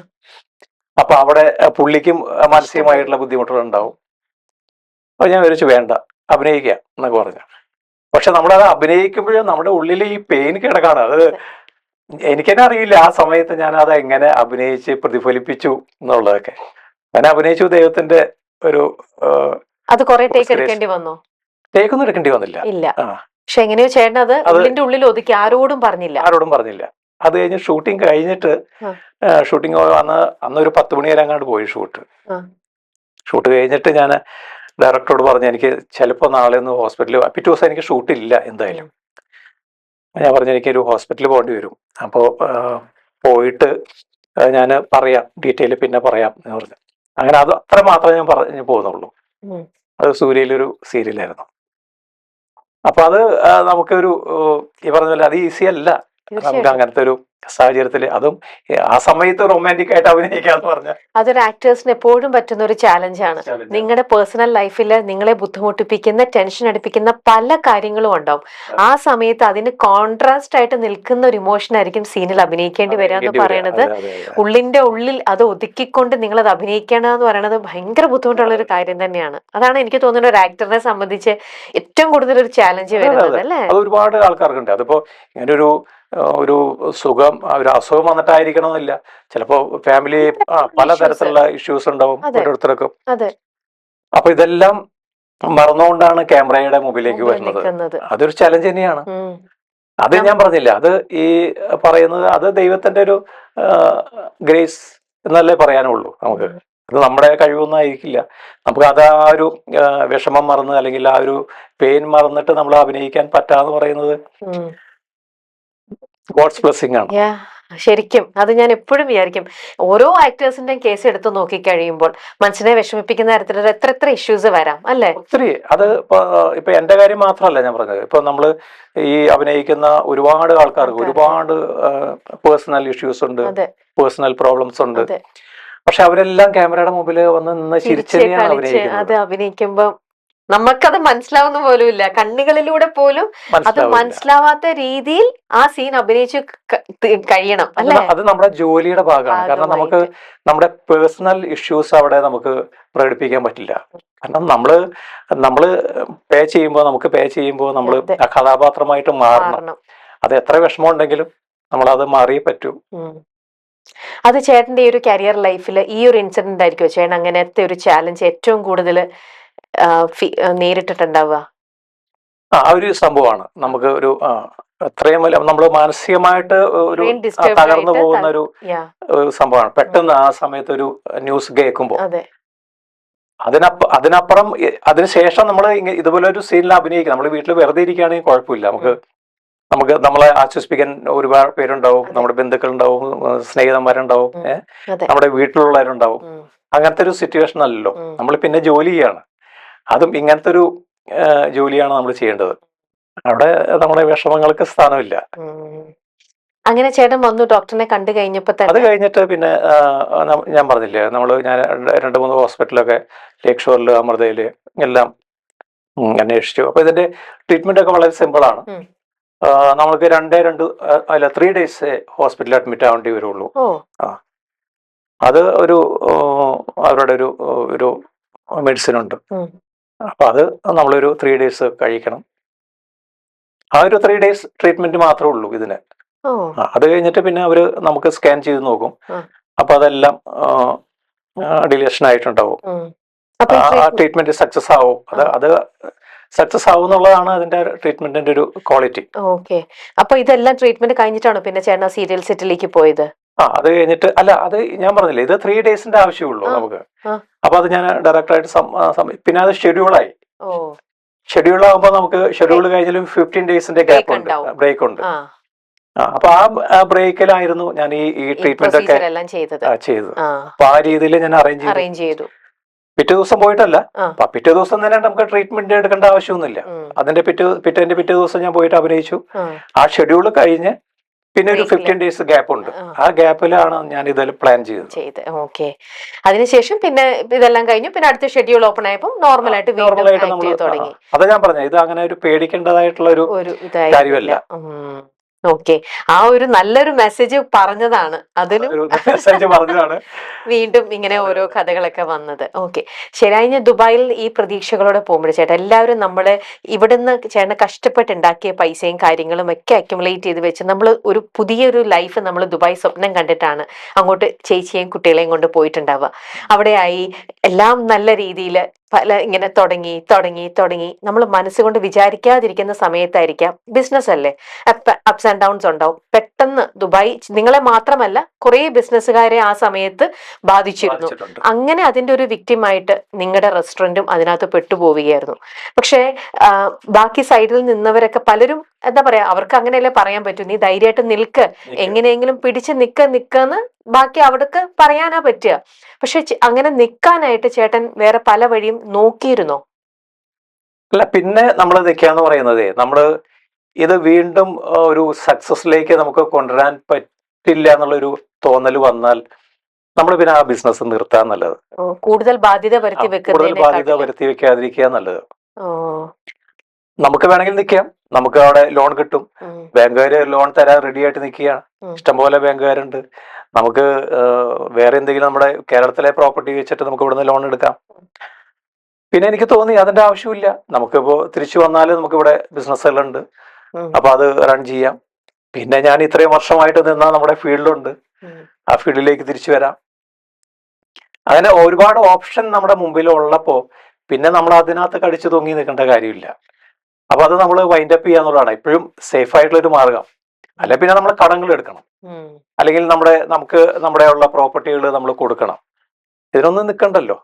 അപ്പൊ അവിടെ പുള്ളിക്കും മാനസികമായിട്ടുള്ള ബുദ്ധിമുട്ടുകൾ ഉണ്ടാവും. അപ്പൊ ഞാൻ വിചാരിച്ചു വേണ്ട, അഭിനയിക്കുക എന്നൊക്കെ പറഞ്ഞു. പക്ഷെ നമ്മളത് അഭിനയിക്കുമ്പോഴും നമ്മുടെ ഉള്ളിൽ ഈ പെയിൻ കിടക്കാണ്. അത് എനിക്കെന്നെ അറിയില്ല ആ സമയത്ത് ഞാൻ അത് എങ്ങനെ അഭിനയിച്ച് പ്രതിഫലിപ്പിച്ചു എന്നുള്ളതൊക്കെ. ഞാൻ അഭിനയിച്ചു, ദൈവത്തിന്റെ ഒരു അത് കുറെ ടേക്ക് എടുക്കേണ്ടി വന്നോ? ടേക്കൊന്നും എടുക്കേണ്ടി വന്നില്ല. ഇല്ല. പക്ഷെ എങ്ങനെയോ ചേട്ടൻ അത് ഉള്ളിന്റെ ഉള്ളിൽ ഒതുക്കി, ആരോടും പറഞ്ഞില്ല. അത് കഴിഞ്ഞ് ഷൂട്ടിംഗ് കഴിഞ്ഞിട്ട് ഷൂട്ടിംഗ് അന്നൊരു 10 മണി വരെ അങ്ങോട്ട് പോയി ഷൂട്ട് കഴിഞ്ഞിട്ട് ഞാൻ ഡയറക്ടറോട് പറഞ്ഞു എനിക്ക് ചിലപ്പോൾ നാളെ ഒന്ന് ഹോസ്പിറ്റലിൽ, പിറ്റേ ദിവസം എനിക്ക് ഷൂട്ടില്ല എന്തായാലും. ഞാൻ പറഞ്ഞു എനിക്കൊരു ഹോസ്പിറ്റലിൽ പോകേണ്ടി വരും, അപ്പോൾ പോയിട്ട് ഞാൻ പറയാം, ഡീറ്റെയിൽ പിന്നെ പറയാം എന്ന് പറഞ്ഞു. അങ്ങനെ അത് അത്ര മാത്രമേ ഞാൻ പറഞ്ഞു പോകുന്നുള്ളൂ. അത് സൂര്യയിലൊരു സീരിയലായിരുന്നു. അപ്പൊ അത് നമുക്കൊരു ഈ പറഞ്ഞ പോലെ അത് ഈസി അല്ല നമുക്ക് അങ്ങനത്തെ ഒരു സാഹചര്യത്തിൽ അതും ആ സമയത്ത് റൊമാൻറ്റിക് ആയിട്ട് അഭിനയിക്കാന്ന് പറഞ്ഞാൽ അതൊരു ആക്ടേഴ്സിന് എപ്പോഴും പറ്റുന്ന ഒരു ചാലഞ്ചാണ്. നിങ്ങളുടെ പേഴ്സണൽ ലൈഫിൽ നിങ്ങളെ ബുദ്ധിമുട്ടിപ്പിക്കുന്ന, ടെൻഷൻ അടിപ്പിക്കുന്ന പല കാര്യങ്ങളും ഉണ്ടാവും. ആ സമയത്ത് അതിന് കോൺട്രാസ്റ്റ് ആയിട്ട് നിൽക്കുന്ന ഒരു ഇമോഷൻ ആയിരിക്കും സീനിൽ അഭിനയിക്കേണ്ടി വരിക എന്ന് പറയണത്. ഉള്ളിന്റെ ഉള്ളിൽ അത് ഒതുക്കിക്കൊണ്ട് നിങ്ങൾ അത് അഭിനയിക്കണം എന്ന് പറയുന്നത് ഭയങ്കര ബുദ്ധിമുട്ടുള്ള ഒരു കാര്യം തന്നെയാണ്. അതാണ് എനിക്ക് തോന്നുന്നത് ഒരു ആക്ടറിനെ സംബന്ധിച്ച് ഏറ്റവും കൂടുതൽ ഒരു ചാലഞ്ച് വരുന്നത് അല്ലേ. അത് ഒരുപാട് ആൾക്കാർക്കുണ്ട്. അതിപ്പോ ഇങ്ങനെ ഒരു സുഖം ഒരു അസുഖം വന്നിട്ടായിരിക്കണമെന്നില്ല. ചിലപ്പോ ഫാമിലി പലതരത്തിലുള്ള ഇഷ്യൂസ് ഉണ്ടാവും ഓരോരുത്തർക്കും. അപ്പൊ ഇതെല്ലാം മറന്നുകൊണ്ടാണ് ക്യാമറയുടെ മുമ്പിലേക്ക് വരുന്നത്. അതൊരു ചലഞ്ച് തന്നെയാണ്. അത് ഞാൻ പറഞ്ഞില്ല, അത് ഈ പറയുന്നത് അത് ദൈവത്തിന്റെ ഒരു ഗ്രേസ് എന്നല്ലേ പറയാനുള്ളൂ. നമുക്ക് അത് നമ്മുടെ കഴിവൊന്നും ആയിരിക്കില്ല. നമുക്ക് അത് ആ ഒരു വിഷമം മറന്ന് അല്ലെങ്കിൽ ആ ഒരു പെയിൻ മറന്നിട്ട് നമ്മൾ അഭിനയിക്കാൻ പറ്റാന്ന് പറയുന്നത് ഗോഡ്സ് ബ്ലെസ്സിംഗ് ആണ്. ശരിക്കും അത് ഞാൻ എപ്പോഴും വിചാരിക്കും. ഓരോ ആക്ടേഴ്സിന്റെയും കേസ് എടുത്ത് നോക്കി കഴിയുമ്പോൾ മനസ്സിനെ വിഷമിപ്പിക്കുന്ന തരത്തിലുള്ള എത്ര ഇഷ്യൂസ് വരാം അല്ലേ. ഒത്തിരി. അത് ഇപ്പൊ എന്റെ കാര്യം മാത്രമല്ല ഞാൻ പറഞ്ഞത്. ഇപ്പൊ നമ്മള് ഈ അഭിനയിക്കുന്ന ഒരുപാട് ആൾക്കാർക്ക് ഒരുപാട് പേഴ്സണൽ ഇഷ്യൂസ് ഉണ്ട്, പേഴ്സണൽ പ്രോബ്ലംസ് ഉണ്ട്. പക്ഷെ അവരെല്ലാം ക്യാമറയുടെ മുമ്പിൽ വന്ന് നിന്ന് ചിരിച്ചാണ് അത് അഭിനയിക്കുമ്പോ നമുക്കത് മനസ്സിലാവുന്ന പോലും ഇല്ല. കണ്ണുകളിലൂടെ പോലും അത് മനസ്സിലാവാത്ത രീതിയിൽ ആ സീൻ അഭിനയിച്ച് കഴിയണം അല്ലെ. അത് നമ്മുടെ ജോലിയുടെ ഭാഗമാണ്. കാരണം നമുക്ക് നമ്മുടെ പേഴ്സണൽ ഇഷ്യൂസ് അവിടെ നമുക്ക് പ്രകടിപ്പിക്കാൻ പറ്റില്ല. കാരണം നമ്മള് പേ ചെയ്യുമ്പോൾ നമ്മള് കഥാപാത്രമായിട്ട് മാറണം. അത് എത്ര വിഷമം ഉണ്ടെങ്കിലും നമ്മളത് മാറിയേ പറ്റൂ. അത് ചേട്ടന്റെ ഈ ഒരു കരിയർ ലൈഫിൽ ഈ ഒരു ഇൻസിഡന്റ് ആയിരിക്കും ചേട്ടൻ അങ്ങനത്തെ ഒരു ചാലഞ്ച് ഏറ്റവും കൂടുതൽ നേരിട്ടിട്ടുണ്ടാവുക? ആ ഒരു സംഭവമാണ്. നമുക്ക് ഒരു അത്രയും നമ്മൾ മാനസികമായിട്ട് ഒരു തകർന്നു പോകുന്ന ഒരു സംഭവമാണ്. പെട്ടെന്ന് ആ സമയത്ത് ഒരു ന്യൂസ് കേൾക്കുമ്പോൾ അതിനപ്പുറം അതിനുശേഷം നമ്മൾ ഇതുപോലെ ഒരു സീനിൽ അഭിനയിക്കും. നമ്മൾ വീട്ടിൽ വെറുതെ ഇരിക്കുകയാണെങ്കിൽ കുഴപ്പമില്ല. നമുക്ക് നമ്മളെ ആശ്വസിപ്പിക്കാൻ ഒരുപാട് പേരുണ്ടാവും, നമ്മുടെ ബന്ധുക്കളുണ്ടാവും, സ്നേഹിതന്മാരുണ്ടാവും, നമ്മുടെ വീട്ടിലുള്ളവരുണ്ടാവും. അങ്ങനത്തെ ഒരു സിറ്റുവേഷൻ അല്ലല്ലോ. നമ്മൾ പിന്നെ ജോലി ചെയ്യാണ്. അതും ഇങ്ങനത്തെ ഒരു ജോലിയാണ് നമ്മൾ ചെയ്യേണ്ടത്. അവിടെ നമ്മുടെ വിഷമങ്ങൾക്ക് സ്ഥാനമില്ല. അങ്ങനെ ചേട്ടൻ വന്നു ഡോക്ടറിനെ കണ്ടു കഴിഞ്ഞപ്പോ അത് കഴിഞ്ഞിട്ട് പിന്നെ ഞാൻ പറഞ്ഞില്ലേ, ഞാൻ 2-3 ഹോസ്പിറ്റലൊക്കെ ലേക്ക് ഷോറില്, അമൃതയില് എല്ലാം അന്വേഷിച്ചു. അപ്പൊ ഇതിന്റെ ട്രീറ്റ്മെന്റ് ഒക്കെ വളരെ സിമ്പിൾ ആണ്. നമുക്ക് 3 days ഹോസ്പിറ്റലിൽ അഡ്മിറ്റ് ആവേണ്ടി വരുള്ളൂ. അത് അവരുടെ ഒരു മെഡിസിൻ ഉണ്ട്. അപ്പൊ അത് നമ്മളൊരു 3 days കഴിക്കണം. ആ ഒരു 3 days ട്രീറ്റ്മെന്റ് മാത്രമേ ഉള്ളൂ ഇതിന്. അത് കഴിഞ്ഞിട്ട് പിന്നെ അവര് നമുക്ക് സ്കാൻ ചെയ്ത് നോക്കും. അപ്പൊ അതെല്ലാം ഡിലേഷൻ ആയിട്ടുണ്ടാവും. ആ ട്രീറ്റ്മെന്റ് സക്സസ് ആവും. അത് സക്സസ് ആവും എന്നുള്ളതാണ് അതിന്റെ ട്രീറ്റ്മെന്റിന്റെ ഒരു ക്വാളിറ്റി. ഓക്കെ. അപ്പൊ ഇതെല്ലാം ട്രീറ്റ്മെന്റ് കഴിഞ്ഞിട്ടാണോ പിന്നെ ചേട്ടൻ സീരിയൽ സെറ്റിലേക്ക് പോയത്? അത് കഴിഞ്ഞിട്ട് അല്ല, അത് ഞാൻ പറഞ്ഞില്ലേ, ഇത് 3 days ആവശ്യമുള്ളൂ നമുക്ക്. അപ്പൊ അത് ഞാൻ ഡയറക്ടറായിട്ട് പിന്നെ അത് ഷെഡ്യൂളായി. ഷെഡ്യൂൾ ആകുമ്പോൾ നമുക്ക് ഷെഡ്യൂൾ കഴിഞ്ഞാലും 15 days ഗ്യാപ്പ് ഉണ്ട്, ബ്രേക്ക് ഉണ്ട്. അപ്പൊ ആ ബ്രേക്കിലായിരുന്നു ഞാൻ ഈ ട്രീറ്റ്മെന്റ് ഒക്കെ ചെയ്തത്. അപ്പൊ ആ രീതിയിൽ ഞാൻ അറേഞ്ച് ചെയ്തു. പിറ്റേ ദിവസം പോയിട്ടല്ല, പിറ്റേ ദിവസം തന്നെ നമുക്ക് ട്രീറ്റ്മെന്റ് എടുക്കേണ്ട ആവശ്യമൊന്നുമില്ല. അതിന്റെ പിറ്റേ ദിവസം ഞാൻ പോയിട്ട് അഭിനയിച്ചു. ആ ഷെഡ്യൂൾ കഴിഞ്ഞ് പിന്നെ ഒരു 15 days ഗ്യാപ്പ് ഉണ്ട്. ആ ഗ്യാപ്പിലാണ് ഞാൻ ഇതെല്ലാം പ്ലാൻ ചെയ്തത്. ഓക്കെ. അതിനുശേഷം പിന്നെ ഇതെല്ലാം കഴിഞ്ഞു. പിന്നെ അടുത്ത ഷെഡ്യൂൾ ഓപ്പൺ ആയപ്പോൾ നോർമലായിട്ട് തുടങ്ങി. അതാ ഞാൻ പറഞ്ഞത്, ഇത് അങ്ങനെ ഒരു പേടിക്കേണ്ടതായിട്ടുള്ള ഒരു കാര്യമല്ല. ഓക്കെ. ആ ഒരു നല്ലൊരു മെസ്സേജ് പറഞ്ഞതാണ്. അതിനും വീണ്ടും ഇങ്ങനെ ഓരോ കഥകളൊക്കെ വന്നത്. ഓക്കെ. ശരിയായ ദുബായിൽ ഈ പ്രതീക്ഷകളോടെ പോകുമ്പോൾ ചേട്ടാ, എല്ലാവരും നമ്മള് ഇവിടുന്ന് ചേട്ടന് കഷ്ടപ്പെട്ടുണ്ടാക്കിയ പൈസയും കാര്യങ്ങളും ഒക്കെ അക്യുമുലേറ്റ് ചെയ്ത് വെച്ച് നമ്മൾ ഒരു പുതിയൊരു ലൈഫ് നമ്മൾ ദുബായ് സ്വപ്നം കണ്ടിട്ടാണ് അങ്ങോട്ട് ചേച്ചിയെയും കുട്ടികളെയും കൊണ്ട് പോയിട്ടുണ്ടാവുക. അവിടെയായി എല്ലാം നല്ല രീതിയിൽ ഇങ്ങനെ തുടങ്ങി നമ്മൾ മനസ്സുകൊണ്ട് വിചാരിക്കാതിരിക്കുന്ന സമയത്തായിരിക്കാം, ബിസിനസ് അല്ലേ, അപ്സ് ആൻഡ് ഡൗൺസ് ഉണ്ടാവും. പെട്ടെന്ന് ദുബായ് നിങ്ങളെ മാത്രമല്ല കുറെ ബിസിനസ്സുകാരെ ആ സമയത്ത് ബാധിച്ചിരുന്നു. അങ്ങനെ അതിന്റെ ഒരു വിക്ടിമായിട്ട് നിങ്ങളുടെ റെസ്റ്റോറന്റും അതിനകത്ത് പെട്ടുപോവുകയായിരുന്നു. പക്ഷേ ബാക്കി സൈഡിൽ നിന്നവരൊക്കെ പലരും എന്താ പറയാ, അവർക്ക് അങ്ങനെയല്ലേ പറയാൻ പറ്റൂ, നീ ധൈര്യമായിട്ട് നിൽക്ക്, എങ്ങനെയെങ്കിലും പിടിച്ച് നിക്കെന്ന് ബാക്കി അവിടേക്ക് പറയാനാ പറ്റുക. പക്ഷെ അങ്ങനെ നിക്കാനായിട്ട് ചേട്ടൻ വേറെ പല വഴിയും നോക്കിയിരുന്നോ? അല്ല, പിന്നെ നമ്മൾ നിൽക്കാന്ന് പറയുന്നതേ, നമ്മള് ഇത് വീണ്ടും ഒരു സക്സസിലേക്ക് നമുക്ക് കൊണ്ടുവരാൻ പറ്റില്ല എന്നുള്ളൊരു തോന്നൽ വന്നാൽ നമ്മൾ പിന്നെ ആ ബിസിനസ് നിർത്താൻ നല്ലത്. കൂടുതൽ ബാധ്യത വരുത്തി കൂടുതൽ ബാധ്യത വരുത്തി വെക്കാതിരിക്കുക നല്ലത്. നമുക്ക് വേണമെങ്കിൽ നിൽക്കാം, നമുക്ക് അവിടെ ലോൺ കിട്ടും, ബാങ്കുകാര് ലോൺ തരാൻ റെഡി ആയിട്ട് നിൽക്കുകയാണ്, ഇഷ്ടംപോലെ ബാങ്കുകാരുണ്ട്. നമുക്ക് വേറെ എന്തെങ്കിലും നമ്മുടെ കേരളത്തിലെ പ്രോപ്പർട്ടി വെച്ചിട്ട് നമുക്ക് ഇവിടുന്ന് ലോൺ എടുക്കാം. പിന്നെ എനിക്ക് തോന്നി അതിന്റെ ആവശ്യമില്ല, നമുക്കിപ്പോ തിരിച്ചു വന്നാലും നമുക്ക് ഇവിടെ ബിസിനസ്സുകളുണ്ട്, അപ്പൊ അത് റൺ ചെയ്യാം. പിന്നെ ഞാൻ ഇത്രയും വർഷമായിട്ട് നിന്ന നമ്മുടെ ഫീൽഡുണ്ട്, ആ ഫീൽഡിലേക്ക് തിരിച്ചു വരാം. അങ്ങനെ ഒരുപാട് ഓപ്ഷൻ നമ്മുടെ മുമ്പിൽ ഉള്ളപ്പോ പിന്നെ നമ്മൾ അതിനകത്ത് കടിച്ചു തൂങ്ങി നിൽക്കേണ്ട കാര്യമില്ല. അപ്പൊ അത് നമ്മൾ വൈൻഡ് അപ്പ് ചെയ്യാന്നുള്ളതാണ് ഇപ്പോഴും സേഫ് ആയിട്ടുള്ള ഒരു മാർഗം. അല്ലെ പിന്നെ നമ്മൾ കടങ്ങൾ എടുക്കണം, അല്ലെങ്കിൽ നമുക്ക് നമ്മുടെ ഉള്ള പ്രോപ്പർട്ടികൾ നമ്മൾ കൊടുക്കണം. ഇതിനൊന്നും നിൽക്കണ്ടല്ലോ.